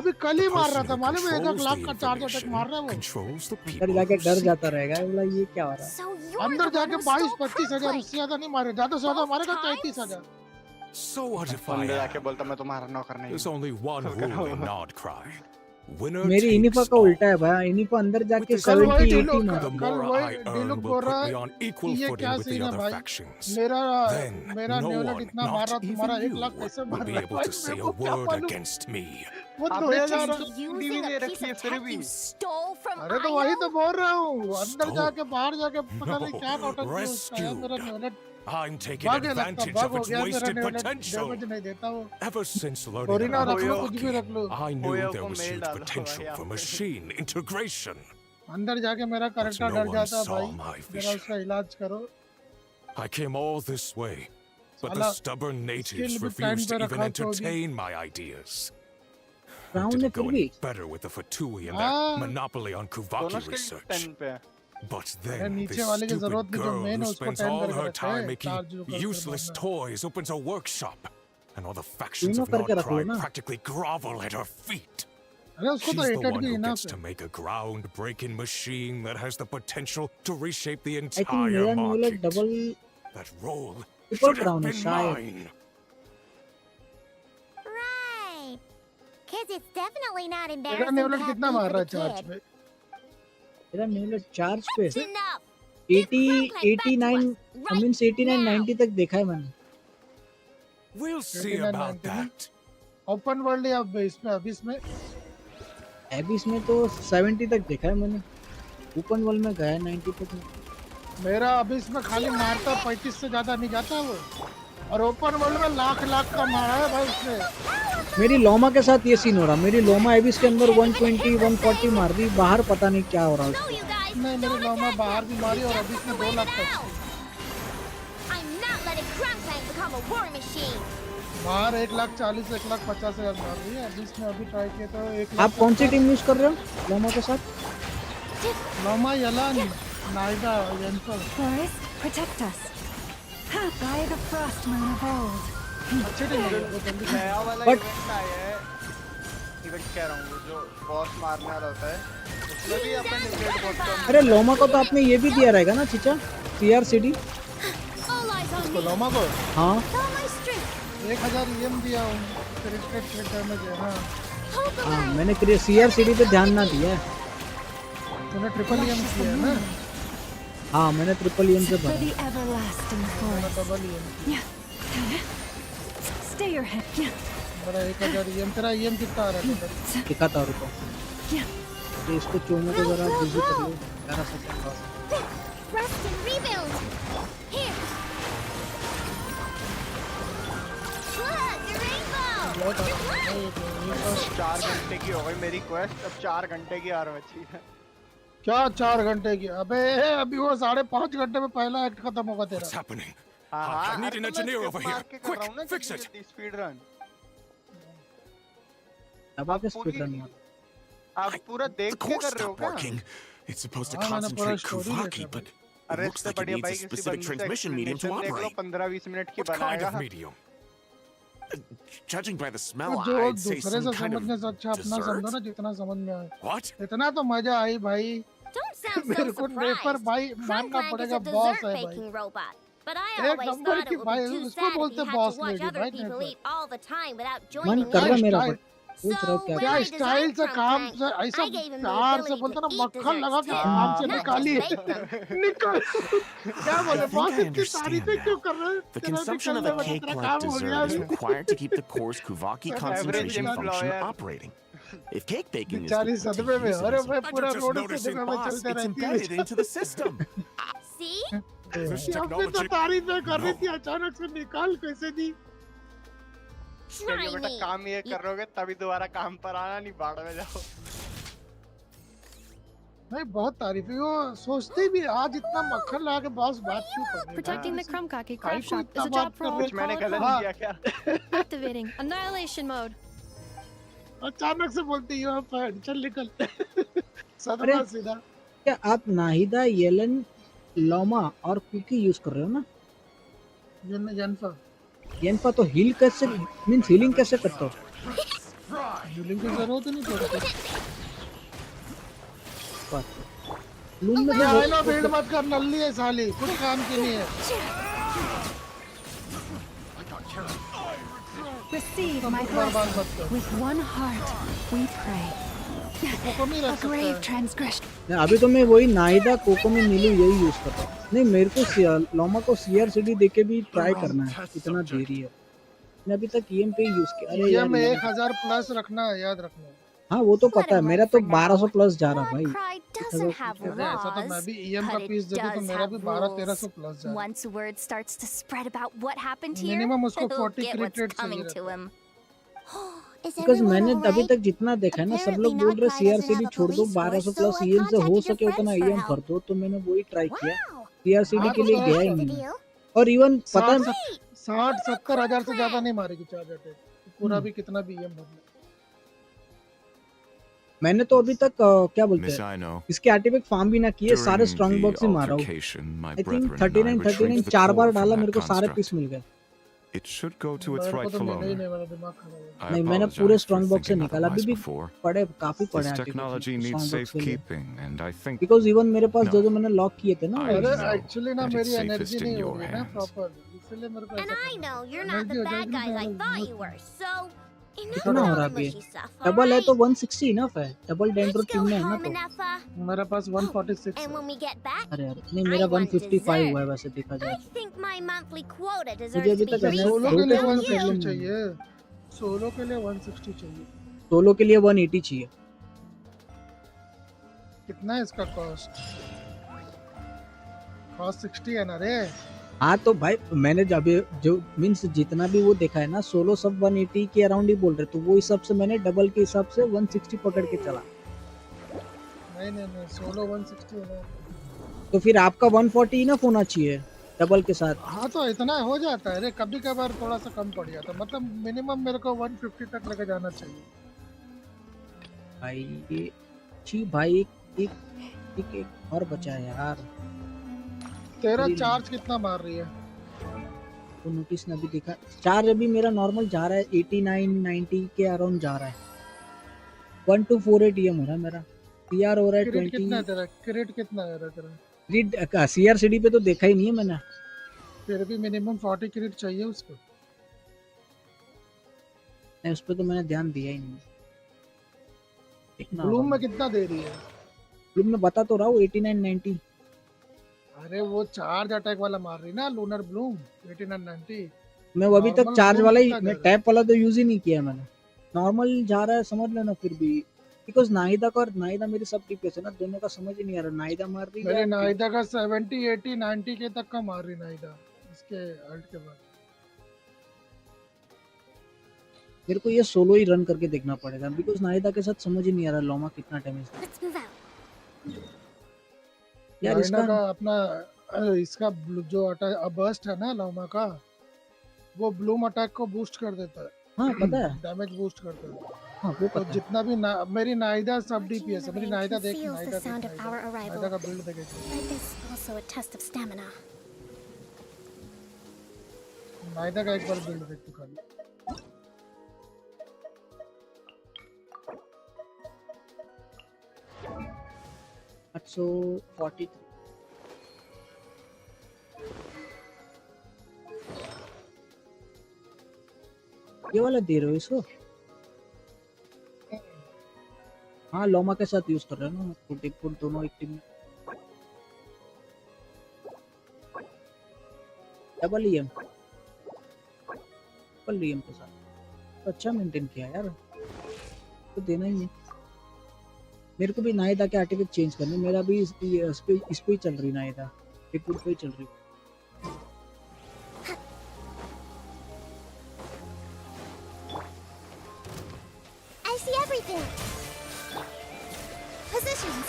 अभी कल ही The मार रहा person था, who मालूम है 1 controls लाख the का चार्ज अटैक मार रहा है वो। controls the अंदर people जाके who डर see जाता it. रहेगा, बोला ये क्या हो रहा है? So you're अंदर the one जाके who stole 22-25 हजार, Chrome उससे ज्यादा नहीं मारे, ज्यादा से ज्यादा मारेगा Both 33 times? हजार। So what if I अंदर जाके am? बोलता मैं तुम्हारा नौकर नहीं There's हूँ। only one rule in Nod Cry. Winner मेरी इनिफा takes का all. उल्टा है भाई, इनिफा अंदर जाके With the 70-80 the मारा। कल more वही I डीलुक earn बोल will रहा put है me on equal कि ये footing क्या with the सीन है other भाई, factions. मेरा Then no नेवलेट one, इतना मार not रहा, तुम्हारा even 1 लाख you, कैसे will मार be रहा है able भाई, to say मेरे a को क्या word मालूम। against me. वो अबे थोड़े जा तो रहा। Using TV a they piece रखी है of फिर tech भी। you stole from अरे तो वही तो Io? बोल रहा हूँ, अंदर Stole? जाके बाहर जाके पता नहीं No, क्या नौटंकी उसका है, मेरा rescued. नेवलेट I'm taking भागे लगता, advantage भाग of हो its गया मेरा wasted नेवलेट, potential. डैमेज नहीं देता वो। Ever since learning Corina about रख लो, कुछ भी Rocky, रख लो। I knew ओयो there को was मेल huge डालो potential भाई for आप। machine integration. अंदर जाके मेरा But कैरेक्टर no डर one जाता है saw भाई, my जरा vision. उसका इलाज करो। I came all this way, but the साला stubborn natives skill भी refused टाइम to पे even रखा तो भी। entertain my ideas. Round Didn't में go फिर any भी better with the Fatui and Ah. their monopoly on दोनों Kuvaki स्किल research. 10 पे है। But अरे then नीचे this वाले की जरूरत stupid नहीं, जो girl मेन who है उसको spends टाइम all करके her रखे, time making चार्ज जो करके useless मारना। toys opens a workshop, and all the factions तीनों of करके रख लो Nordcry ना। practically grovel at her feet. अरे उसको She's तो the 8 one भी who इनफ gets है। to make a ground-breaking machine that has the potential to reshape the I think entire मेरा नेवलेट market. Double That role triple should have crown है been शायद। mine. Right. Cause it's definitely not मेरा embarrassing to नेवलेट have कितना beef मार रहा with है a charge kid. पे? मेरा नेवलेट चार्ज पे That's enough. 80 89 मींस 89 90 तक देखा है मैंने। We'll see 89, about 90 that. Open world या इसमें अभी इसमें एबिस में तो 70 तक देखा है मैंने, ओपन वर्ल्ड में गया 90 तक में। मेरा अभी इसमें खाली मारता 35 से ज्यादा नहीं जाता वो, और ओपन वर्ल्ड में लाख का मारा है भाई उसने। मेरी लोमा के साथ ये सीन हो रहा, मेरी लोमा एबिस के अंदर 120 140 मार दी, बाहर पता नहीं क्या हो रहा है No, उसको। you guys. नहीं मेरी लोमा बाहर भी मारी और अभी इसमें 2 लाख तक। I'm not letting Chrome Clang become a war machine. बाहर 1,40,000 1,50,000 मार रही है, अभी इसमें अभी ट्राई किया तो 1 लाख। आप कौन सी टीम यूज कर रहे हो लोमा के साथ? लोमा यलन नाइदा येंफल। Forest, protect us. By the frost moon of old. अच्छी टीम है वो जल्दी। नया वाला But- इवेंट आया है। इवेंट कह रहा हूँ, वो जो बॉस मारने वाला होता है उसमें भी अपन लिमिटेड बॉस का। अरे लोमा को तो आपने ये भी दिया रहेगा ना चीचा, CR/CD। इसको लोमा को हाँ 1000 EM दिया हूँ, क्रिटिकल हिट डैमेज है। हाँ मैंने CR/CD पे ध्यान ना दिया है। तूने ट्रिपल EM किया है ना? हाँ मैंने ट्रिपल EM से भरा। Double EM। Stay your head. मेरा 1000 EM, तेरा EM कितना आ रहा है? दिखाता हूँ रुको, तो इसको चोमो को जरा बिजी कर लो, 11 सेकंड बाद। Rest and rebuild. Here. Look, the rainbow. 4 घंटे की हो गई मेरी क्वेस्ट, अब 4 घंटे की और बची है। क्या 4 घंटे की? अबे अभी वो 5.5 घंटे में पहला एक्ट खत्म होगा तेरा। What's happening? हाँ, I need an अरे तो engineer मैं over मार here. के कर Quick, रहा हूँ ना, fix it. Speed run. अब आप स्पीड रन मार। आप पूरा The देख के core कर रहे हो stopped क्या? working. It's supposed to हाँ, मैंने पूरा concentrate story Kuvaki, देखा but it अरे looks इससे like it बढ़िया needs भाई a किसी specific बंदे से transmission medium to explanation देख लो, operate. 15-20 मिनट की What kind बनाएगा। of medium? Judging by the smell, जो I'd say दूसरे some से kind समझने से of अच्छा अपना dessert? समझो ना, जितना समझ में आए। What? इतना तो मजा आई भाई। Don't sound so मेरे को नेपर surprised. भाई मानना Crunkland is पड़ेगा, a बॉस dessert है भाई। baking robot. But I एक always नंबर thought की it would भाई, be too उसको sad if बोलते he had boss to watch lady other भाई people नेपर। eat all the time without मन joining कर रहा in. मेरा स्टाइल भाई, पूछ रहा हूँ So क्या when क्या I स्टाइल designed से काम Crunkland, से ऐसा I gave him the प्यार से ability बोलते ना, to eat मक्खन लगा desserts के too, काम से not just निकालिए। bake them. निकाल क्या बोले I think बॉस, I इतनी understand तारीफें now. क्यों कर रहे हैं? The तेरा consumption of निकलने a वाला तेरा cake-like काम हो गया dessert is अभी। required to keep the core's Kuvaki Some concentration average function lawyer. operating. If cake baking is बेचारी the सदमे में, use it अरे as a- मैं पूरा just रोड noticing, सदमे में boss, चलते it's रहती embedded into the system. See? This है। अपनी तो technology. तारीफें कर रही No. थी, अचानक से निकाल कैसे दी? Try ये बेटा me. काम ये करोगे तभी दोबारा काम पर आना, नहीं बाढ़ में जाओ। नहीं बहुत तारीफें, वो सोचते भी आज इतना मक्खन लगा के बॉस बात क्यों कर रहे हैं? Protecting the Krumkaki भाई craft को shop इतना is a बात job for कर all रहे who कुछ मैंने call it गलत home. किया क्या? Activating annihilation mode. अचानक से बोलते यू हैव फायर्ड, चल निकल। सदमा अरे सीधा। क्या आप नाहिदा, येलन, लोमा और कुकी यूज कर रहे हो ना? जनफा येनफा तो हील कैसे, मींस हीलिंग कैसे करते हो? हीलिंग की जरूरत ही नहीं पड़ती। लूम में ये आइलो भीड़ मत कर, नल्ली है साली, कुछ काम की नहीं है। Receive my बर्बाद blessing. मत कर। With one heart, we pray. कोकोमी A रख सकता grave है। transgression. अभी तो मैं वही नाहिदा, कोकोमी, नीलू यही यूज कर रहा हूँ। नहीं मेरे को लोमा को CR/CD देके भी ट्राई करना है, इतना देरी है। मैंने अभी तक EM पे यूज किया। अरे ये यार में 1000 प्लस रखना है, याद रखना। हाँ वो तो पता है, मेरा तो 1200 प्लस जा रहा भाई। Cry doesn't have ऐसा तो मैं laws, भी EM का but पीस it दे दूं तो does मेरा भी have 1200-1300 rules. प्लस जा रहा है। Once word starts to spread about what happened here, minimum उसको he'll 40 get what's cricket coming चाहिए to रहता है। him. Is बिकॉज everyone मैंने all अभी right? तक जितना देखा है ना, सब लोग बोल रहे Apparently Notcry doesn't CR/CD have a छोड़ दो, police 1200 force, plus so I EM से हो contacted सके your उतना friends for EM help. कर दो, तो मैंने वही ट्राई किया। Wow. CR/CD के लिए That's गया ही the नहीं मैं। deal. और इवन पता 60-70 हजार से ज्यादा नहीं मारेगी चार्ज अटैक, पूरा भी कितना भी EM भरना। मैंने तो अभी तक क्या बोलते Miss हैं, Aino, इसके आर्टिफैक्ट फार्म भी ना किए, सारे during स्ट्रॉन्ग the बॉक्स ही मारा हूँ। altercation, my I think brethren and I 39 retrieved the 4 bar core डाला, from मेरे that को सारे construct. पीस मिल गए। It should go to its मेरे को तो rightful मिला ही owner. नहीं, मेरा दिमाग खराब हो गया। I नहीं मैंने पूरे apologize for स्ट्रॉन्ग बॉक्स से thinking निकाला, अभी otherwise भी before. पड़े, काफी पड़े This artifact technology needs strong box के लिए। safekeeping, and I think because even मेरे पास No. जो मैंने लॉक किए थे ना, I वो अरे know एक्चुअली ना that मेरी it's एनर्जी safest in नहीं हो your रही ना hands. प्रॉपर, इसलिए मेरे को And ऐसा I करना know है। you're not एनर्जी the हो bad जाएगी guys I तो thought you were, so enough कितना हो of रहा the है अभी? mushy stuff, डबल है alright? तो 160 इनफ है, double dendro Let's team go में है ना home, तो। Anafa. मेरे पास 146 And है। when we get back, अरे यार नहीं, मेरा I want 155 हुआ है dessert. वैसे देखा जाए I think my monthly quota मुझे deserves अभी to be तक है ना, सोलो reset, के लिए दो don't टेबल you? 160 चाहिए, सोलो के लिए 160 चाहिए। सोलो के लिए 180 चाहिए। कितना है इसका कॉस्ट? कॉस्ट 60 है ना रे। हाँ तो भाई मैंने जब जो मीन्स जितना भी वो देखा है ना, सोलो सब 180 के अराउंड ही बोल रहे, तो वो हिसाब से मैंने डबल के हिसाब से 160 पकड़ के चला। नहीं सोलो 160 है ना। तो फिर आपका 140 इनफ होना चाहिए डबल के साथ। हाँ तो इतना हो जाता है रे, कभी कभार थोड़ा सा कम पड़ जाता है, मतलब मिनिमम मेरे को 150 तक लेके जाना चाहिए। भाई जी भाई एक और बचा है यार। तेरा चार्ज कितना मार रही है? तो नोटिस ने अभी देखा, चार्ज अभी मेरा नॉर्मल जा रहा है 89 90 के अराउंड जा रहा है। 1248 EM हो रहा है मेरा। सीआर हो रहा है क्रेडिट 20। कितना है तेरा? क्रेडिट कितना है तेरा? क्रेडिट सीआरसीडी पे तो देखा ही नहीं है मैंने। फिर भी मिनिमम 40 क्रेडिट चाहिए उसको। नहीं, उस पे तो मैंने ध्यान दिया ही नहीं। देखना ब्लूम होगा। में कितना दे रही है? ब्लूम में बता तो रहा हूँ 89-90। अरे वो चार्ज अटैक वाला मार रही ना लूनर ब्लूम 8990। मैं वो अभी तक Normal चार्ज bloom वाला ही, कितना मैं जा रहा टैप वाला तो यूज ही नहीं किया मैंने। नॉर्मल जा रहा है समझ लेना फिर भी, बिकॉज नाहिदा का और नाहिदा मेरी सब टीपीएस है ना, दोनों का समझ ही नहीं आ रहा। नाहिदा मार रही है? मेरे है नाइदा का 70 80 90 के तक का मार रही नाइदा इसके अल्ट के बाद। मेरे को ये सोलो ही रन करके देखना पड़ेगा, बिकॉज नाहिदा के साथ समझ ही नहीं आ रहा लोमा कितना डैमेज। Let's move out. यार नाइना इसका का अपना इसका जो अटैक बर्स्ट है ना लोमा का, वो ब्लूम अटैक को बूस्ट कर देता है। हाँ पता है। डैमेज बूस्ट करता है। हाँ वो तो पता है। जितना भी मेरी नाइदा सब डीपीएस है। मेरी नाइदा देख, Conceals the नाइदा sound देख, of our नाइदा arrival. का बिल्ड देख। Life is also a test of stamina. नाइदा का एक बार बिल्ड देख तू खाली। सो 40 ये वाला दे रहे हो इसको? हाँ लोमा के साथ यूज कर रहे हो ना, फुट दोनों एक टीम में। डबल ईएम के साथ तो अच्छा मेंटेन किया यार, तो देना ही है। मेरे को भी नाहिदा के आर्टिफैक्ट चेंज करने, मेरा भी इस पे ही चल रही नाहिदा, एक फुट पे ही चल रही। I see everything. Positions.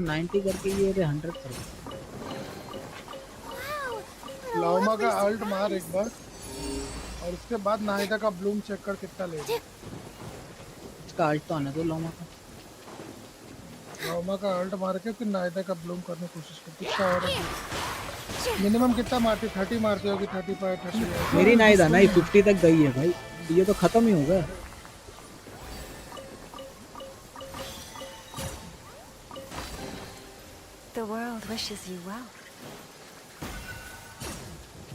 90 करके ये 100 कर दिया। लोमा का अल्ट मार एक बार और उसके बाद नाइदा का ब्लूम चेक कर कितना लेगा। इसका अल्ट तो आने दो लोमा का। लोमा का अल्ट मार के फिर नाइदा का ब्लूम करने की कोशिश कर। कितना और मिनिमम कितना मारती? 30 मारती होगी, 35 30। मेरी नाइदा नहीं 50 तक गई है भाई, ये तो खत्म ही होगा। The world wishes you well.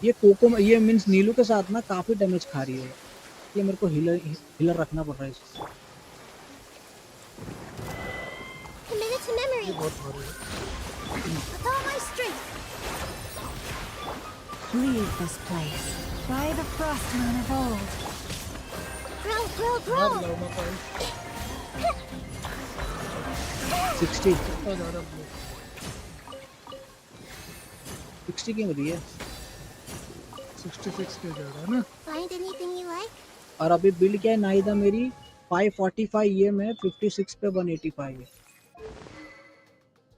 ये कोको ये मींस नीलू के साथ ना काफी डैमेज खा रही है, ये मेरे को हीलर रखना पड़ रहा है इसको। Committed to memory. ये बहुत भारी है। With all my strength. Leave this place. By the frost moon of old. Grow, grow, मार grow. लोमा का 60 कितना जा रहा है? 60 की मिली है। 66 के जा रहा है ना। Find anything you like? और अभी बिल्ड क्या है नाइदा मेरी 545 ये में 56 पे 185 है।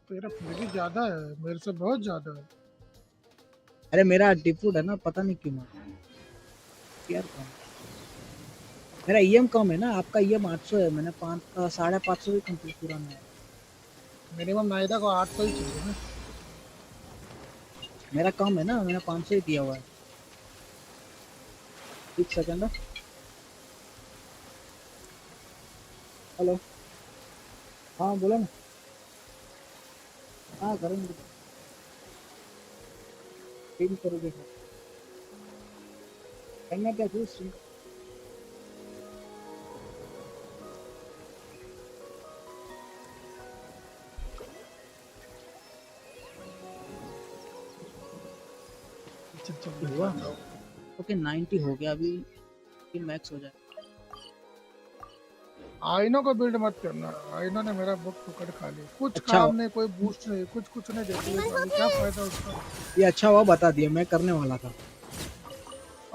तेरा फिर भी ज्यादा है, मेरे से बहुत ज्यादा है। अरे मेरा डिफूट है ना, पता नहीं क्यों मारा यार कम। मेरा ईएम कम है ना, आपका ईएम 800 है, मैंने 550 भी कंप्लीट पूरा नहीं है। मिनिमम नाइदा को 800 ही चाहिए ना। मेरा कम है ना, मैंने 500 ही दिया हुआ है। एक सेकंड। हेलो हाँ बोलो ना। हाँ करेंगे, स्ट्रीम करोगे करना क्या चीज स्ट्रीम। हुआ ओके 90 हो गया, अभी मैक्स हो जाए। आइनो को बिल्ड मत करना, आइनो ने मेरा बुक पकड़ खा लिया। कुछ अच्छा काम नहीं, कोई बूस्ट नहीं, कुछ नहीं देती है साली, क्या फायदा उसका। ये अच्छा हुआ बता दिया, मैं करने वाला था।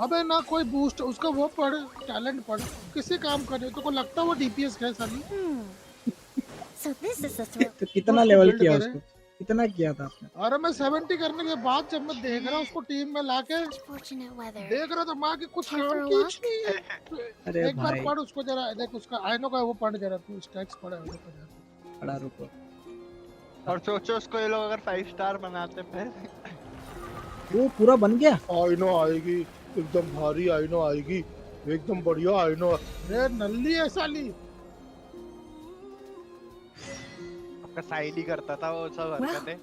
अबे ना कोई बूस्ट, उसका वो पढ़, टैलेंट पढ़, किसी काम करे तो को लगता है वो डीपीएस है साली। So this is the thrill. तो कितना लेवल किया उसको, कितना किया था आपने? अरे मैं 70 करने के बाद जब मैं देख रहा उसको टीम में लाके Fortunate weather. देख रहा था माँ की कुछ Time काम for a की walk? नहीं है। अरे एक बार भाई पढ़ उसको जरा, देख उसका आइनो का वो पढ़ जरा, तू स्टैक्स पढ़ा है बड़ा रुको। और सोचो उसको ये लोग अगर 5 स्टार बनाते फिर। वो पूरा बन गया। आइनो आएगी एकदम भारी, आइनो आएगी एकदम बढ़िया आई नो अरे नल्ली है साली आपका साइड ही करता था वो सब हरकतें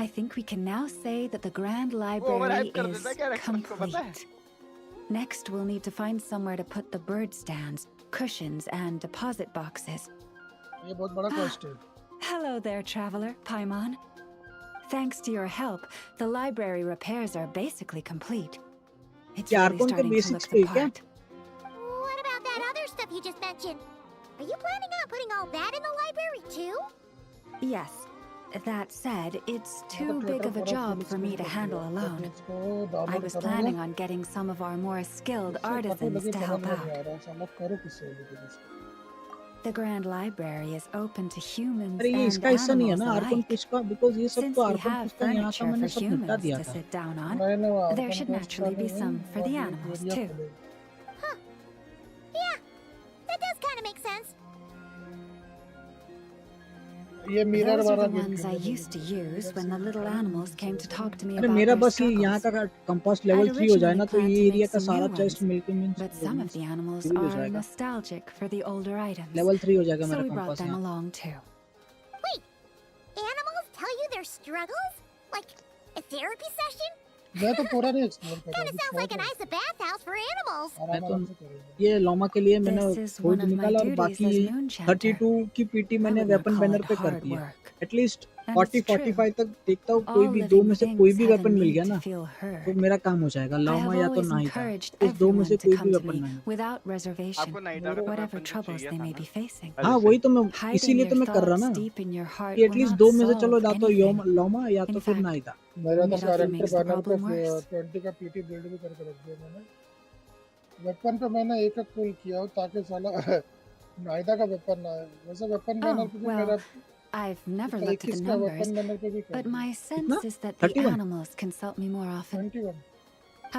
I think we can now say that the Grand वो Library overhype कर is देता है characters को पता है complete. Next, we'll need to find somewhere to put the bird stands, cushions, and deposit boxes. ये बहुत बड़ा quest है Hello there, traveler, Paimon. Thanks to your help, the library repairs are basically complete. It's really Archon के starting to basics look the पे क्या? part. What about that other stuff you just mentioned? Are you planning on putting all that in the library too? Yes. That said, it's too big of a job for me to handle alone. I was planning on getting some of our more skilled artisans to help out. The Grand Library is open to humans अरे ये and इसका हिस्सा नहीं है animals ना Arkan alike. Fish का because ये सब Since तो we आर्कन have फिश का यहाँ का furniture मैंने for सब निपटा humans दिया to था sit down on, नहीं there should naturally be some for the animals too. Yeah, that does kind of make sense. ये मिरर Those are वाला the ones I used to use when the little animals came to talk to me अरे about मेरा their बस ये यहाँ struggles. का compass level I'd 3 हो जाए ना originally तो planned ये to एरिया make का some सारा new चेस्ट ones, मिलके means but some of the animals हो are जाएगा nostalgic for the older items, level 3 हो जाएगा so मेरा we brought कंपास them यहाँ along too. Animals tell you their struggles? Like a therapy session? मैं तो पूरा नहीं एक्सप्लोर कर Kind of sounds like a nice bathhouse for animals. मैं तो ये लोमा के लिए मैंने This is खोज one of my निकाला और duties बाकी as moon chanter. 32 की पीटी I मैंने would not weapon call banner it पे कर hard दिया work. At least And 40 it's true. 45 तक देखता हूँ कोई All भी दो living में से कोई things भी have a weapon mill need गया to ना feel तो heard. मेरा काम हो जाएगा I लामा have या तो always नाइटा encouraged इस दो में everyone से to कोई come भी to वेपन me नहीं without reservation, आपको नाइटा का whatever weapon तो troubles चाहिए they था may ना be facing. हाँ वही तो मैं Hiding इसीलिए तो your मैं कर रहा thoughts ना deep in your heart कि will एटलीस्ट not दो में से चलो solve या तो anything. लोमा या In तो फिर fact, नाइटा मेरा तो it only character makes the banner पे problem worse. 20 का पीटी बिल्ड भी करके रख दिया मैंने वेपन पे मैंने एक एक पुल किया हो ताकि साला नाइदा का वेपन ना आए वैसे वेपन बैनर Oh, पे भी well, मेरा I've never looked at 21 the का numbers, वेपन बैनर पे भी कर but दिया my कितना sense is that the 31 animals consult me more often. 21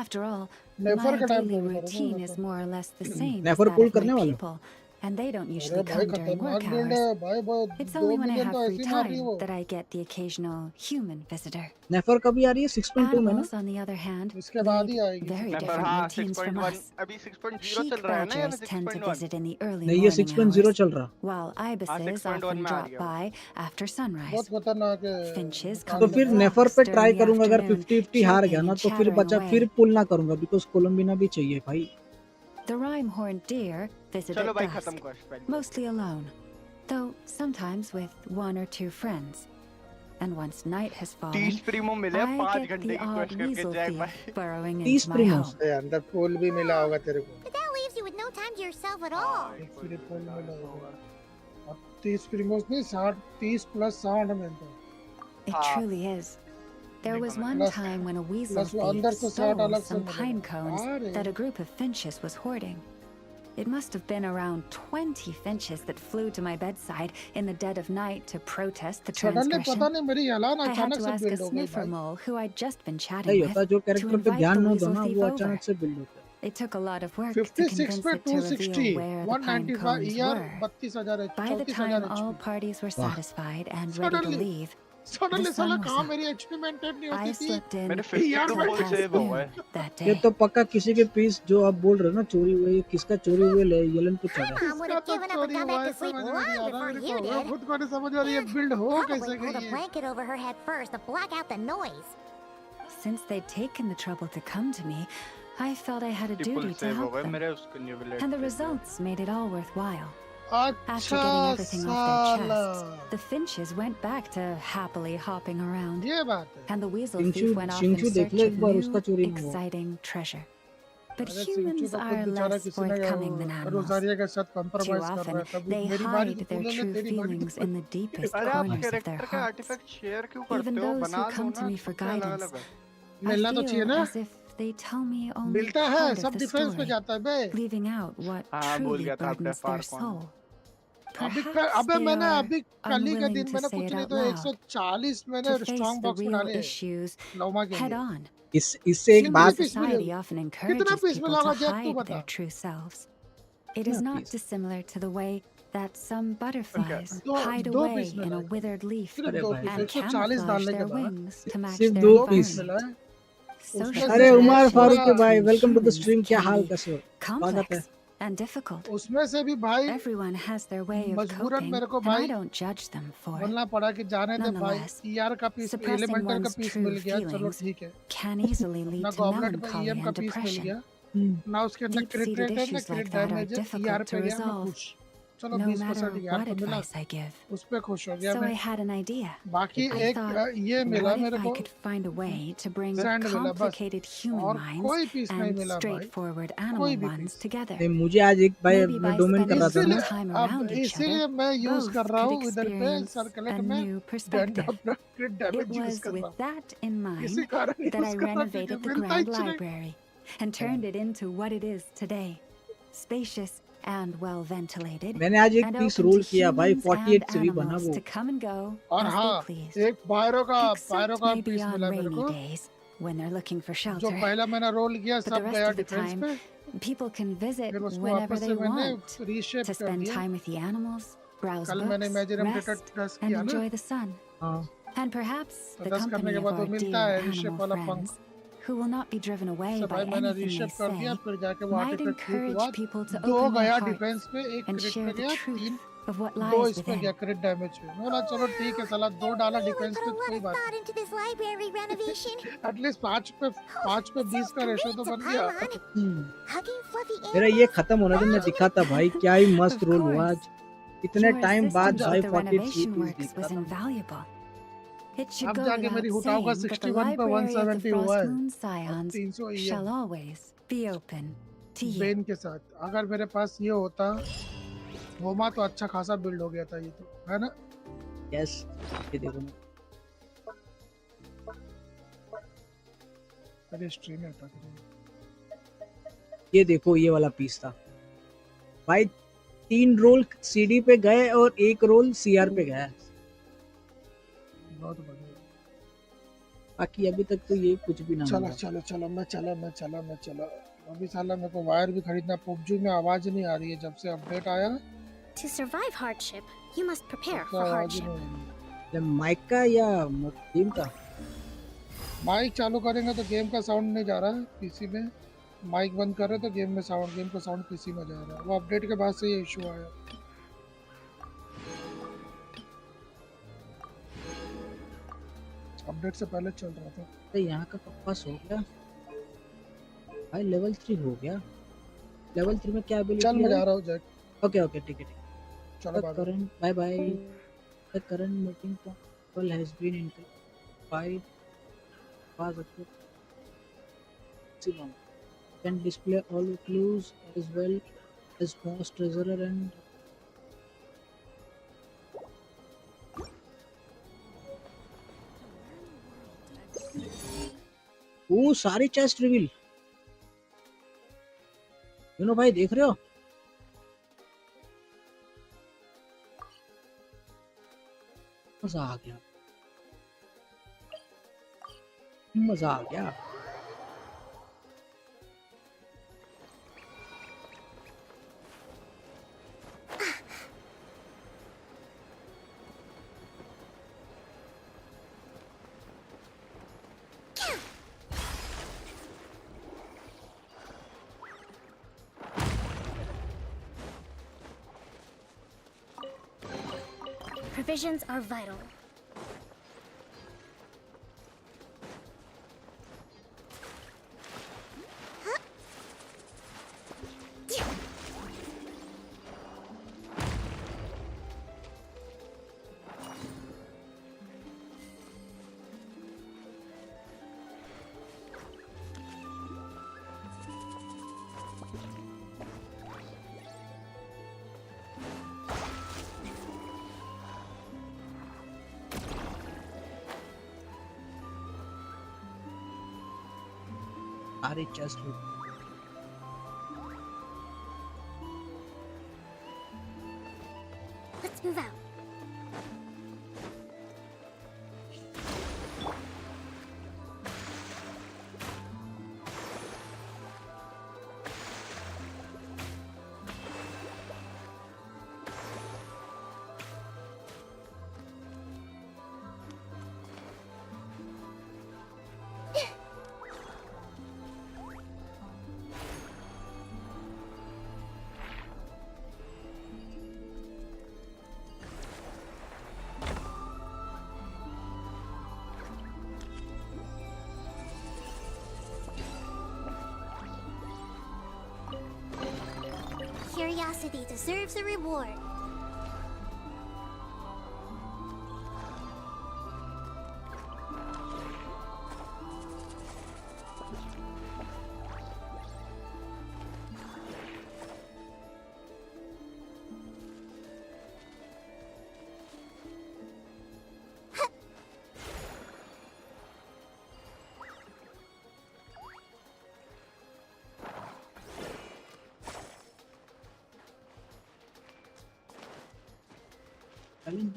After all, नेफर my का टाइम daily पे करूंगा routine is weapon more or less the same as नेफर that पुल of करने my वाले people, and they don't अरे usually भाई come during खतरनाक work बिल्ड hours. है भाई वो It's 2 only when I million have तो free ऐसे ही मार रही है time वो that I get the occasional human visitor. नेफर कभी आ रही है 6.2 में ना Animals, on the other hand, इसके बाद ही lead आएगी very नेफर different हाँ routines from 6.1 us. अभी 6.0 Sheik चल रहा है ना या badgers tend to 6.1 visit in the early नहीं ये morning 6.0 hours, चल रहा while हाँ ibises 6.1 often में आ drop रही है वो by after sunrise. बहुत खतरनाक है Finches तो come फिर in नेफर flocks पे during ट्राई the करूंगा अगर afternoon, 50-50 हार गया chirping ना and तो फिर chattering बचा away. फिर पुल ना करूंगा बिकॉज कोलंबिना भी चाहिए भाई The rhyme-horned deer visit चलो at भाई dusk, खत्म कर पहले mostly alone, though sometimes with 1 or 2 friends. And once night has 30 fallen, Primo मिले I 5 get घंटे the की odd क्वेस्ट करके weasel जैक thief भाई burrowing 30 into my प्रीमोस home. अरे अंदर पुल भी मिला होगा तेरे को But that leaves you with no time to yourself at all. एक फ्री पुल मिला होगा अब 30 प्रीमोस नहीं 60 30 प्लस 60 मिलता है It truly is. There was one Plus- time when a weasel plus वो अंदर thief से 60 stole अलग से some मिलेगा। pine cones अरे। that a group of finches was hoarding. It must have been around 20 finches that flew to my bedside in the dead of night to protest the suddenly transgression. पता नहीं मेरी हलान I had अचानक to से ask a build हो गई sniffer भाई mole who I'd just been नहीं chatting होता with जो to कैरेक्टर पे invite ध्यान the न दो weasel ना thief वो over. अचानक से बिल्ड होता है It took a lot of work to 56 convince पे it to reveal 260 where the pine 195 cones यार were. 32000 है By the 34000 time all HP parties were Wow. satisfied and ready to Suddenly. leave, suddenly The साला sun was कहां up. मेरी HP maintain नहीं I होती थी slipped in मेरे यार 52 मैं पोल past सेव हो गए noon that ये day. तो पक्का किसी के पीस जो आप बोल रहे हो ना चोरी हुए किसका चोरी हुए ले येलन पूछा My था mom would इसका have तो given up and चोरी gone हुआ back है to sleep समझ में नहीं आ long रहा before मेरे you को मैं did. खुद को नहीं समझ में आ रही है बिल्ड हो Probably कैसे pulled a गई है blanket over her head first to block out the noise. Since they'd taken the trouble to come to me, I felt I had a triple duty to save हो help गए them. मेरे उसके न्यूबिलेट And the results made it all worthwhile. After अच्छा getting everything off their chests, साला the finches went back to happily hopping around, ये बात है and the weasel सिंचू thief went off in सिंचू देख search ले of एक बार new, उसका चोरी में हुआ exciting treasure. But अरे सिंचू humans तो खुद are बेचारा less किसी ने forthcoming than animals. रोजारिया के साथ Too कंप्रोमाइज कर रहा often, है तब they मेरी बारी hide तो their तूने ले true तेरी बारी feelings तो in the deepest अरे आप corners of their कैरेक्टर का hearts. आर्टिफैक्ट शेयर क्यों Even करते हो those बना who दो come ना to me for सबके अलग guidance, अलग है I मिलना तो चाहिए feel ना as if they tell me only मिलता है part of सब the डिफेंस पे story, जाता है बे leaving out what हाँ भूल truly गया था आपने burdens their फार कौन soul. अभी Perhaps अबे they मैंने are अभी कल ही के unwilling दिन to मैंने say कुछ it नहीं out तो loud, 140 मैंने to face strong the box में real डाले issues लौमा के head लिए on. इससे एक कितने बात पीस Society मिलेगा often कितना encourages पीस people मिलेगा to जैक तू hide बता their true selves. It कितना is not piece dissimilar to the way that some butterflies दो hide दो away पीस in मिला a है withered leaf सिर्फ अरे दो भाई पीस and 140 camouflage डालने के their बाद wings to match सिर्फ their दो दो पीस पीस environment. मिला है social अरे उमर interaction फारूक के भाई, between welcome to the humans stream. क्या can हाल be कैसे हो? स्वागत है। complex and difficult. उसमें से भी भाई Everyone has their way of मजबूरन coping, मेरे को and I भाई don't judge them for it. बोलना पड़ा कि जाने दे भाई, Nonetheless, ईआर का पीस, suppressing एलिमेंटल का one's पीस true मिल गया, चलो feelings ठीक है। can easily ना lead to गॉबलेट में melancholy ईएम का and पीस मिल depression. गया, ना उसके अंदर क्रिट Deep-seated रेट है, ना issues क्रिट like that are damage है, ईआर difficult to पे गया, मैं resolve, खुश। चलो no 20% matter ईआर what तो मिला, advice I give. उस पे खुश हो गया So I मैं। had an idea. बाकी I एक thought, ये मिला what if मेरे I को, could find a way to bring sand मिला बस, complicated human और minds कोई पीस नहीं and मिला भाई, straightforward कोई animal भी ones पीस। together? नहीं, मुझे आज एक भाई Maybe by डोमेन कर रहा था spending ना, some time अब around each इसीलिए other, मैं यूज both कर रहा could हूँ इधर पे experience सर्कलेट a में new perspective. क्रिट It damage use was कर रहा with हूँ, that in इसी mind कारण that यूज I कर रहा हूँ, renovated the मिलता ही Grand नहीं। Library and turned it into what it is today. Spacious and well ventilated, मैंने आज एक and piece open role to किया भाई, humans 48 and से भी बना animals वो। to come and go और as हाँ, they please. एक पायरो का Except maybe पीस on मिला मेरे rainy को, days when they're looking for जो shelter. पहला मैंने रोल किया But the सब rest गया of the डिफेंस time, पे, people can visit फिर उसको whenever वापस they से मैंने want रीशेप to कर spend दिया। time with the animals, browse कल मैंने books, imaginary rest, plus and किया ना, enjoy the sun. हाँ And perhaps तो the 10 करने company के of बाद वो our मिलता dear है रीशेप animal वाला पंख। friends, who will not be driven away से by भाई मैंने anything they रीशेप कर दिया, say, फिर जाके वो might आर्टिफैक्ट ठीक encourage हुआ, people to दो open their गया hearts डिफेंस पे, एक and क्रिट share पे the गया, truth तीन of what दो lies इस पे within. गया क्रिट डैमेज पे। मैं बोला चलो ठीक है, साला दो डाला डिफेंस पे, कोई बात नहीं। into this library renovation. At least 5 पे 20 का रेशो तो बन गया। Hugging fluffy मेरा ये खत्म होना था, मैं दिखा था भाई, क्या ही मस्त Of रोल हुआ course. आज। इतने Your टाइम बाद assistance भाई with the 48 से renovation पीस works दिख was रहा था। invaluable. It should अब go जाके मेरी without हुटाओ का saying that the 61 पे library of the 170 हुआ है, Frostmoon अब Scions 300 ही है। shall always be open to you. Ben के साथ अगर मेरे पास ये होता होमा तो अच्छा खासा बिल्ड हो गया था ये तो, है ना? यस, ये देखो अरे स्ट्रीम में अटक रही है। ये देखो, ये वाला पीस था भाई। 3 रोल सीडी पे गए और 1 रोल सीआर पे गया। बहुत बढ़िया। बाकी अभी तक तो ये कुछ भी ना चलो हुआ। चलो चलो मैं चला। अभी साला मेरे को वायर भी खरीदना। पबजी में आवाज नहीं आ रही है जब से अपडेट आया। To survive hardship, you must prepare तो for आवाज ही hardship. नहीं आ रही। ये माइक का या गेम का? माइक चालू करेंगे तो गेम का साउंड नहीं जा रहा है पीसी में। माइक बंद कर रहे तो गेम का साउंड पीसी में जा रहा है। वो अपडेट के बाद से ये इशू आया। अपडेट से पहले चल रहा था। तो यहाँ का पास हो गया भाई, लेवल 3 हो गया। लेवल 3 में क्या एबिलिटी चल मैं है? जा रहा हूँ जैक। ओके ठीक है। चलो current bye bye. The current meeting point has been increased 5 was maximum. Can display all clues as well as most treasurer and वो सारी चेस्ट रिवील। भाई देख रहे हो? मजा आ गया। Provisions are vital. सारी chest Let's move out. curiosity deserves a reward. Challenge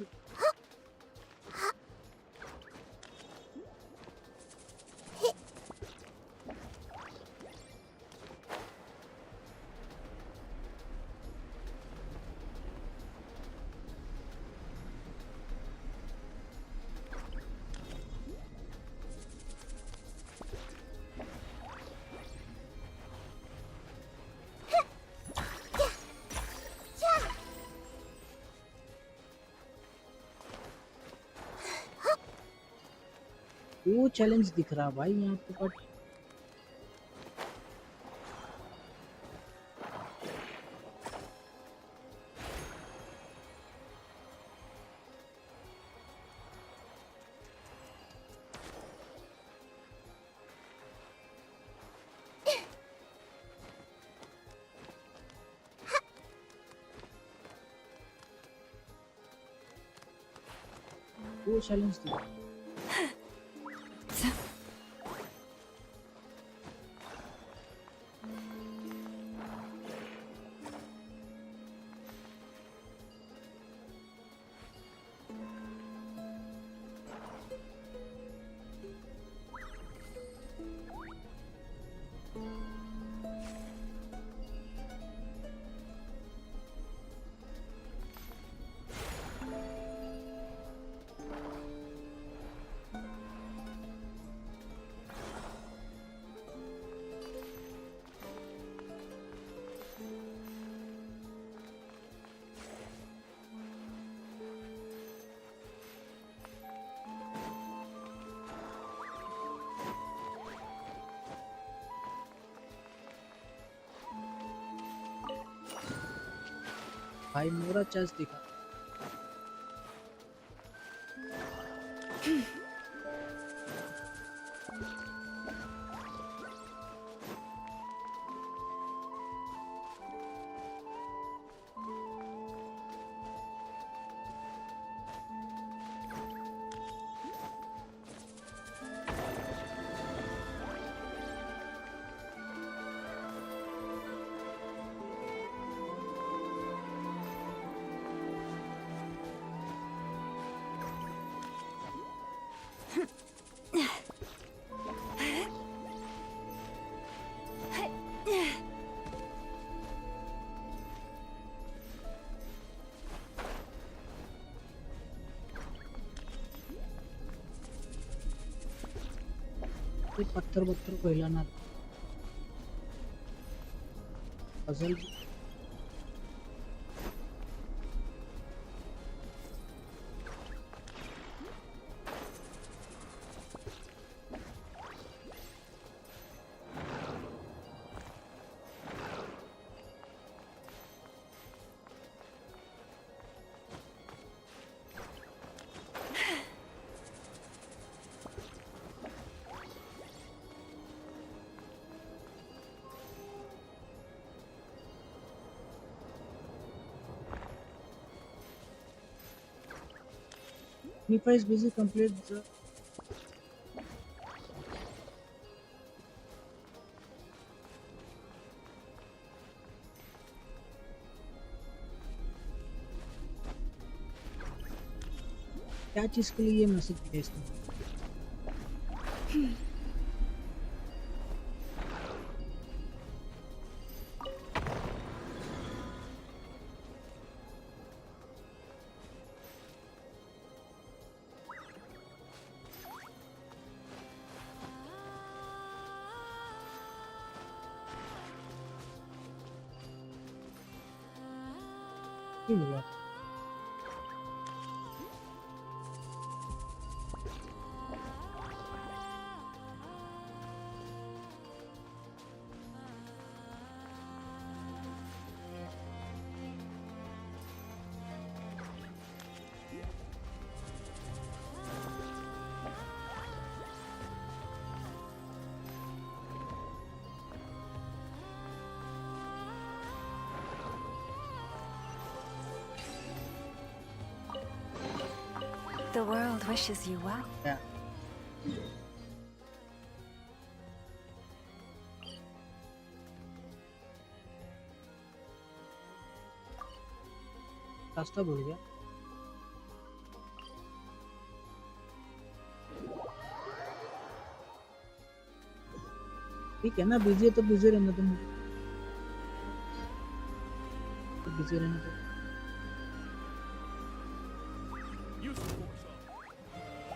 वो चैलेंज दिख रहा भाई यहाँ पे, बट वो चैलेंज दिख रहा। भाई मोरा चेस्ट दिखा। पत्थर पत्थर को हिलाना puzzle. Nipa is busy complete the क्या चीज के लिए ये मैसेज भेजते हैं? क्यों हुआ? The world wishes you well. Yeah. रास्ता भूल गया। ठीक है ना, बिजी है तो बिजी रहना, तुम तो बिजी रहना। तो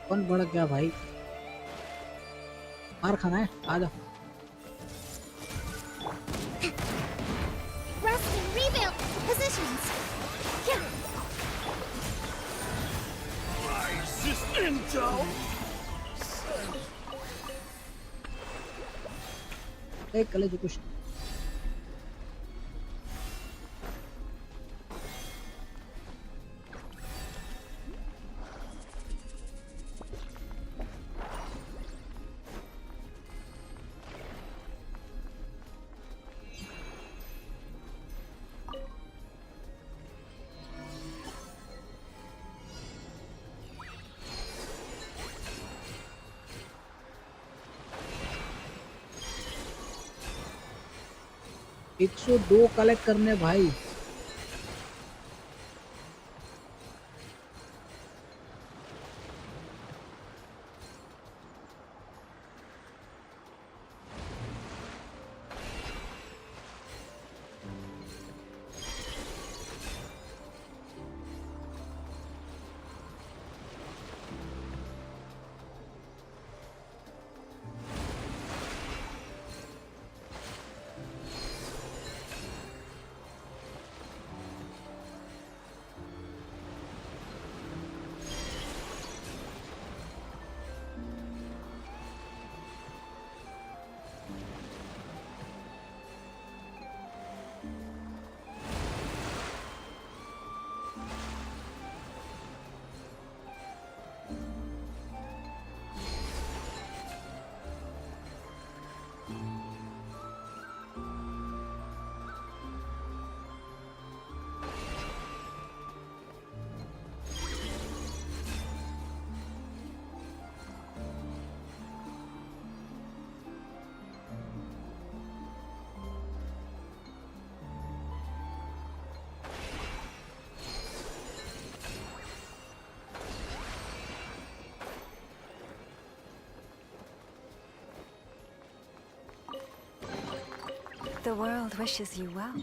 कौन भड़क गया भाई? मार खाना है, आ जाओ। Rest and rebuild positions. Yeah. एक कलेज कुछ एक 102 कलेक्ट करने भाई। The world wishes you well.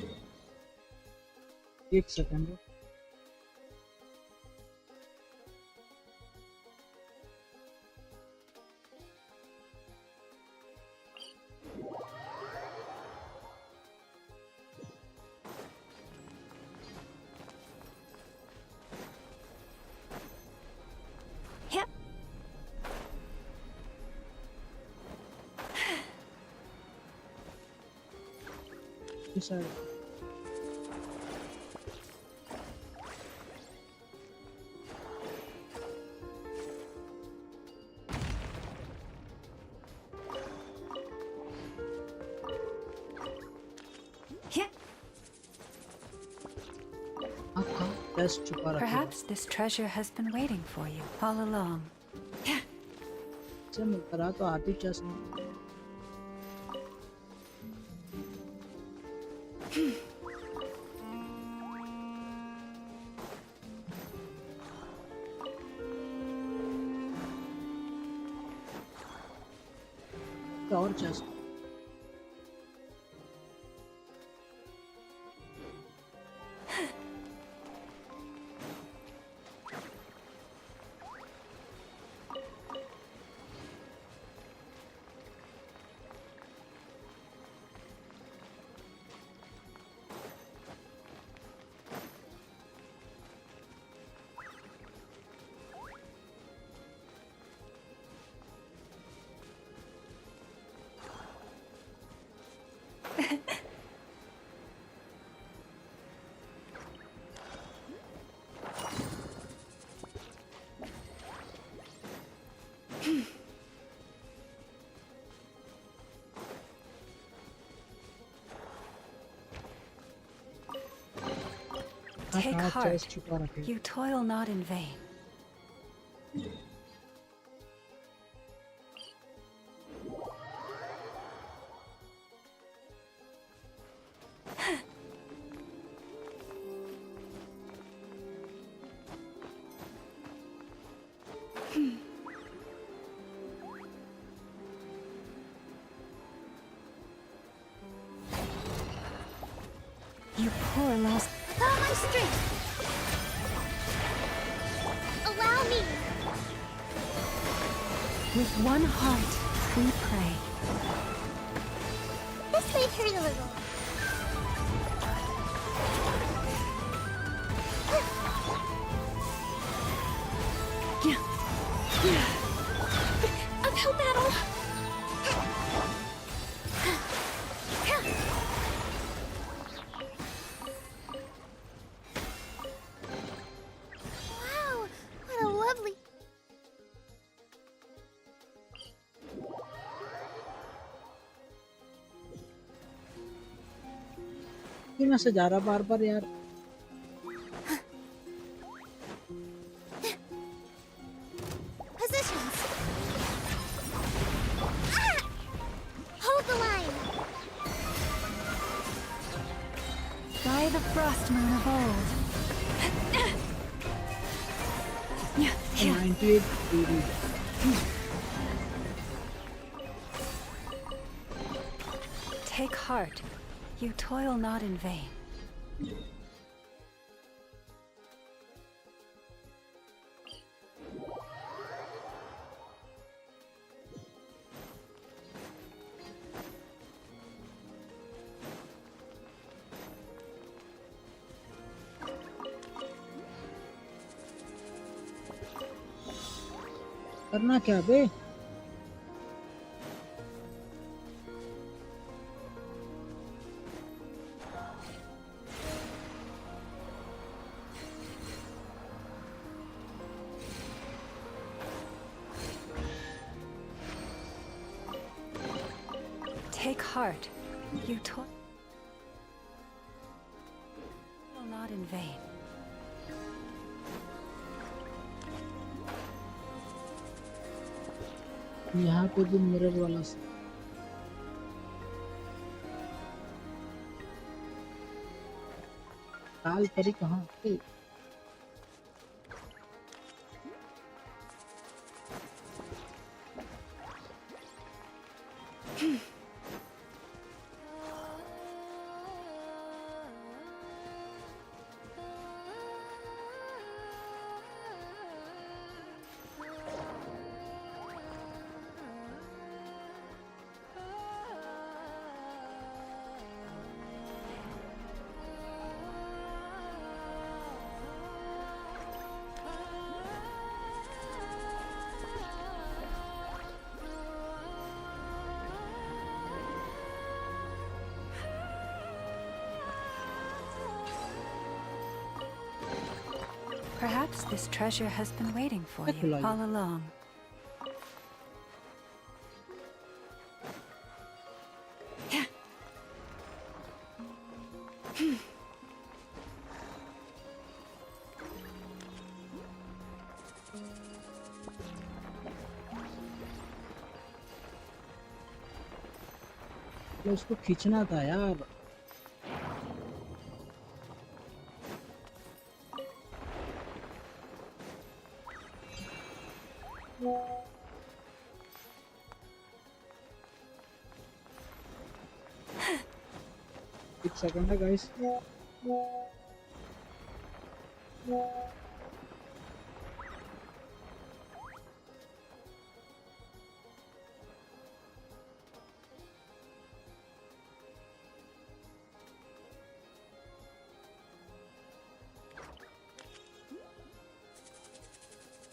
एक second. Yep. Sorry. Perhaps this treasure has been waiting for you all along. से मिलता रहा तो आती चेस्ट और chest Take heart. You toil not in vain. You poor lost. Oh, my strength! Allow me! With one heart, we pray. This may hurt a little. Uphill battle! Wow, what a lovely... ये मैं से जा रहा बार बार यार। Positions! Ah! Hold the line! By the frost moon of old. 98 degree. Take heart. You toil not in vain. करना क्या बे? Take heart. You toil not in vain. यहाँ पे भी मिरर वाला सा। काल परी कहाँ? Perhaps this treasure has been waiting for you all along. तो उसको खींचना था यार। एक सेकंड है guys.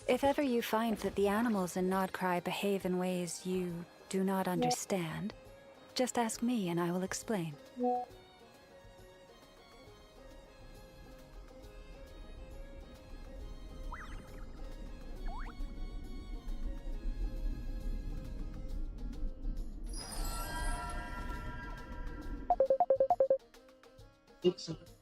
If ever you find that the animals in Nodcry behave in ways you do not understand, just ask me and I will explain. एक second.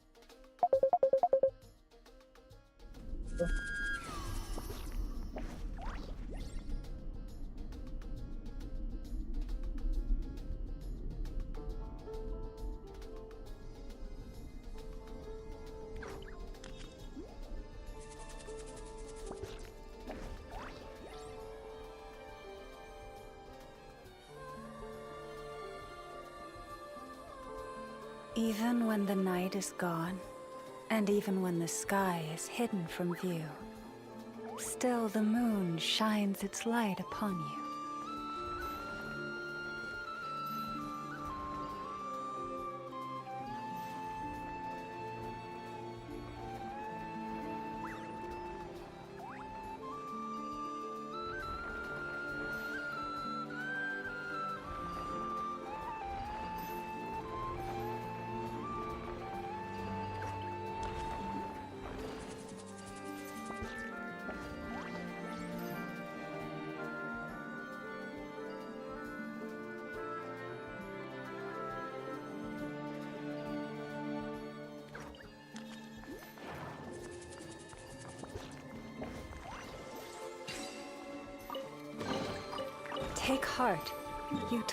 Even when the night is gone, and even when the sky is hidden from view, still the moon shines its light upon you. Take heart. You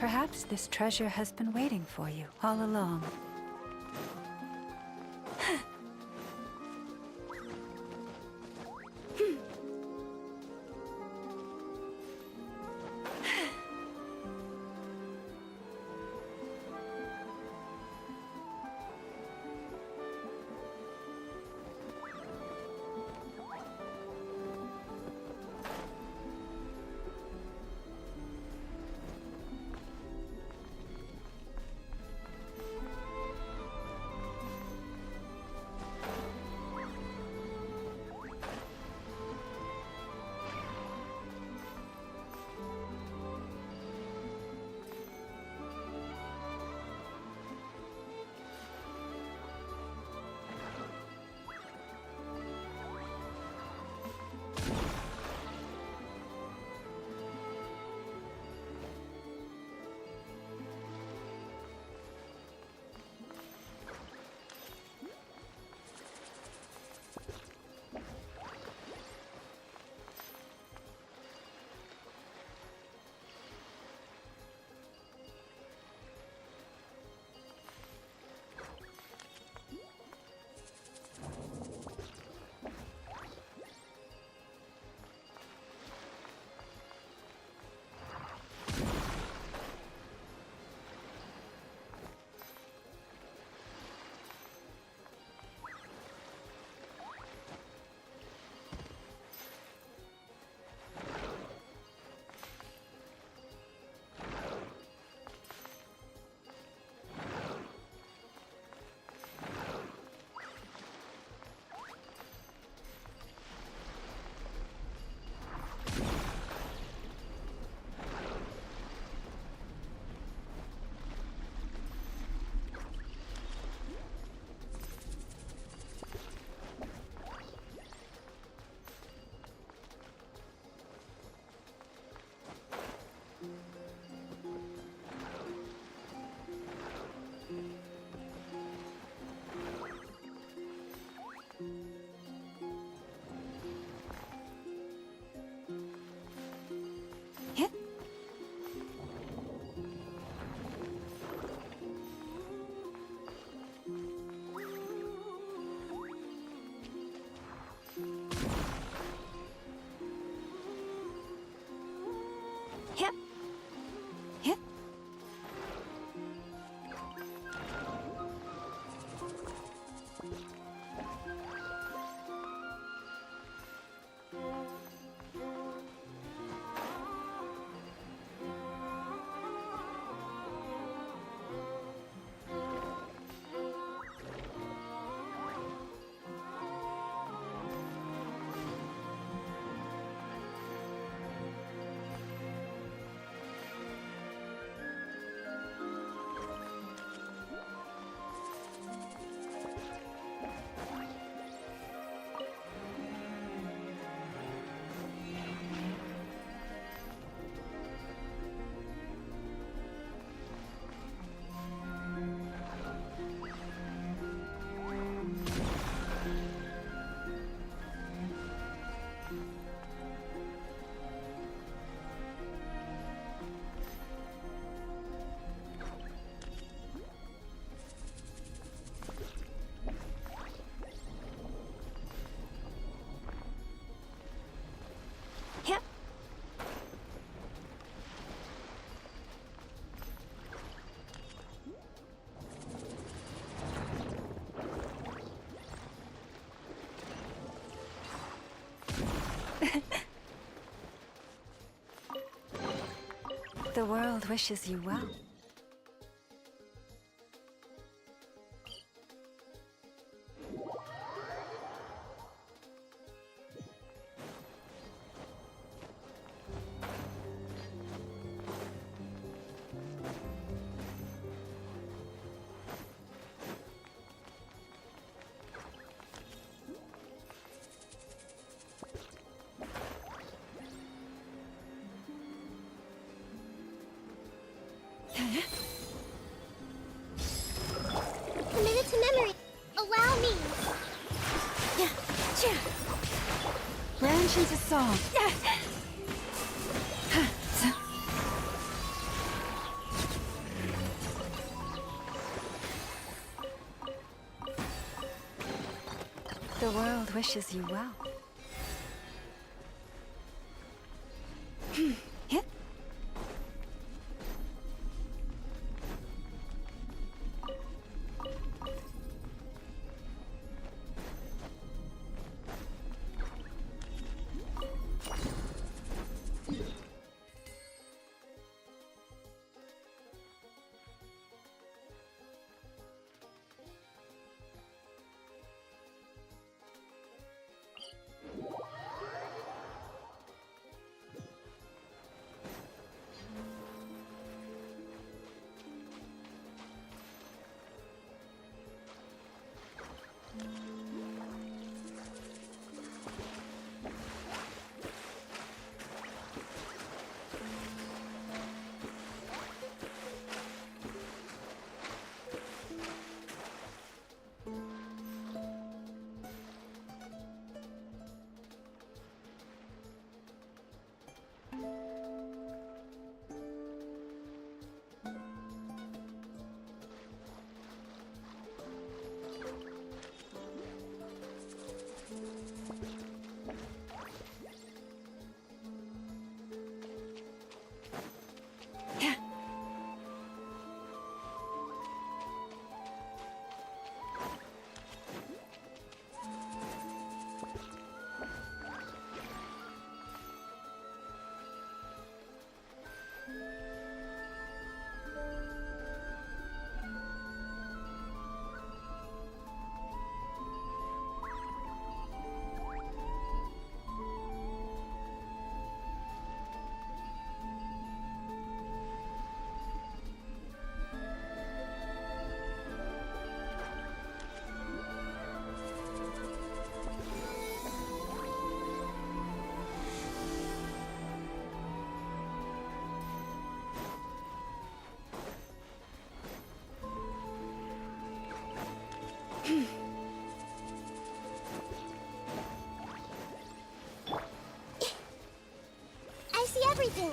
Perhaps this treasure has been waiting for you all along. The world wishes you well. Committed to memory. Allow me. Branch into song. The world wishes you well. Hit. I see everything.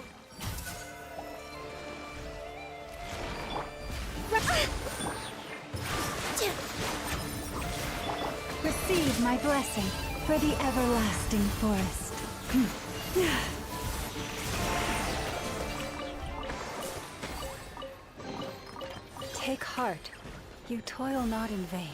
Receive my blessing for the everlasting forest. Take heart. You toil not in vain.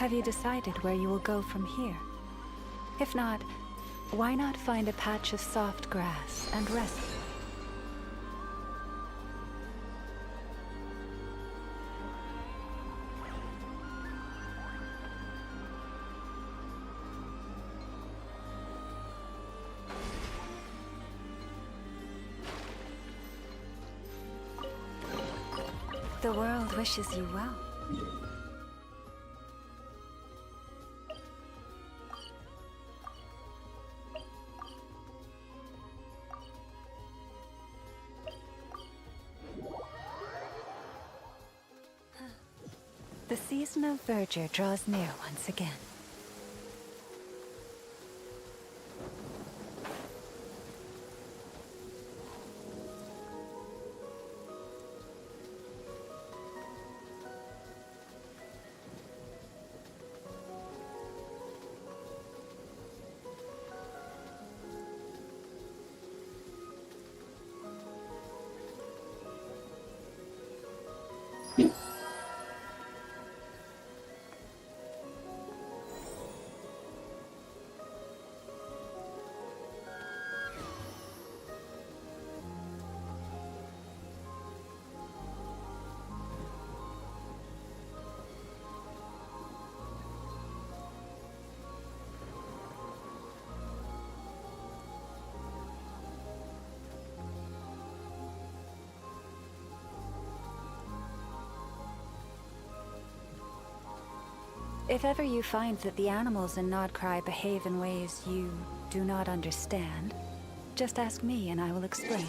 Have you decided where you will go from here? If not, why not find a patch of soft grass and rest? The world wishes you well. The season of verdure draws near once again. If ever you find that the animals in Nodcry behave in ways you do not understand, just ask me and I will explain.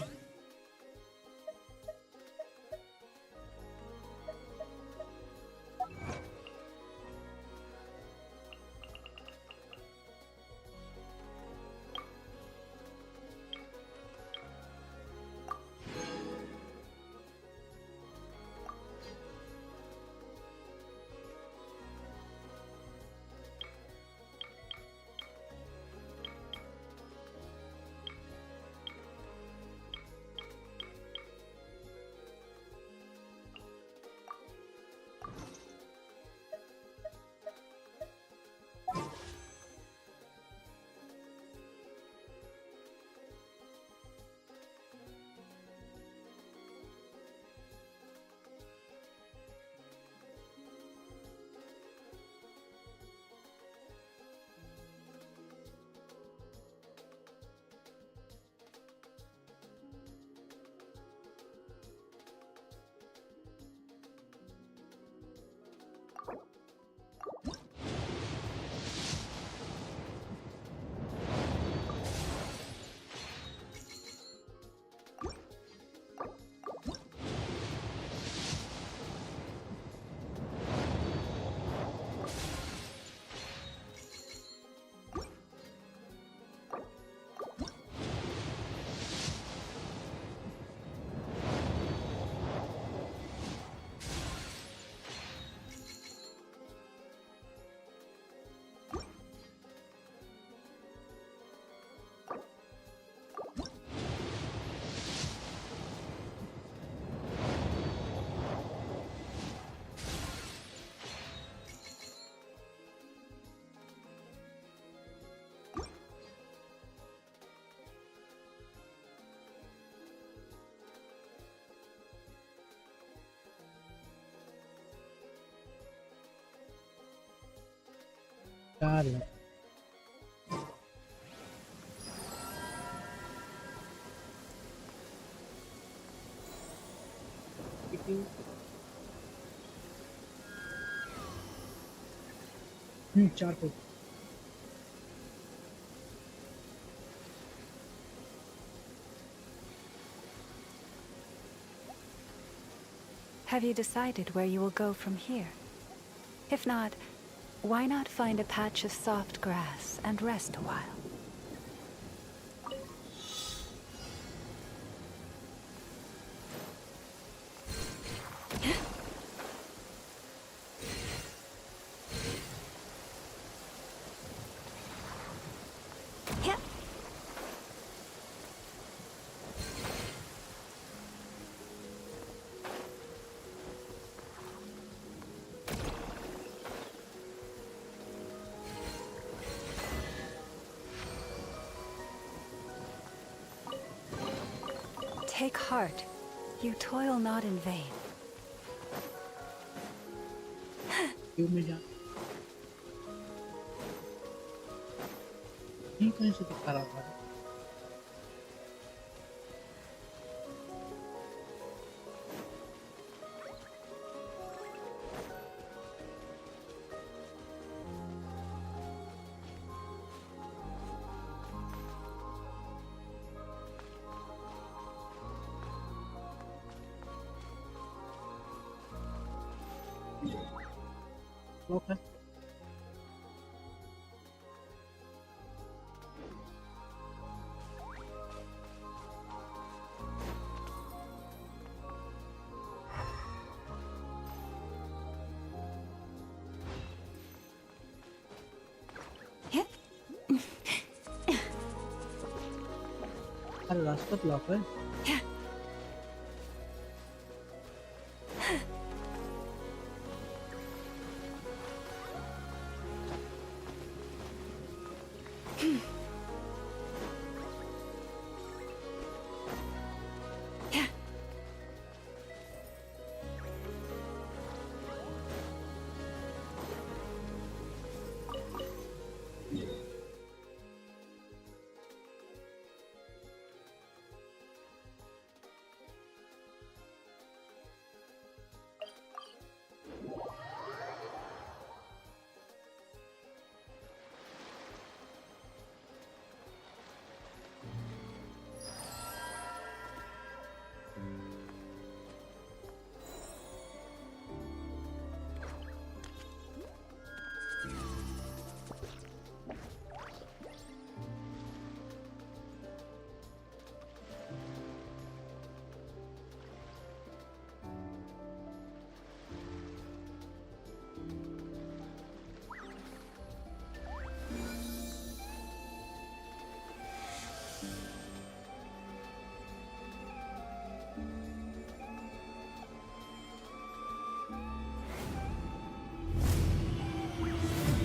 Dale. चार foot Have you decided where you will go from here? If not, why not find a patch of soft grass and rest a while? Take heart. You toil not in vain. क्यों में जा ये कहीं से दिखा रहा था Okay. अरे रास्ता ब्लॉक है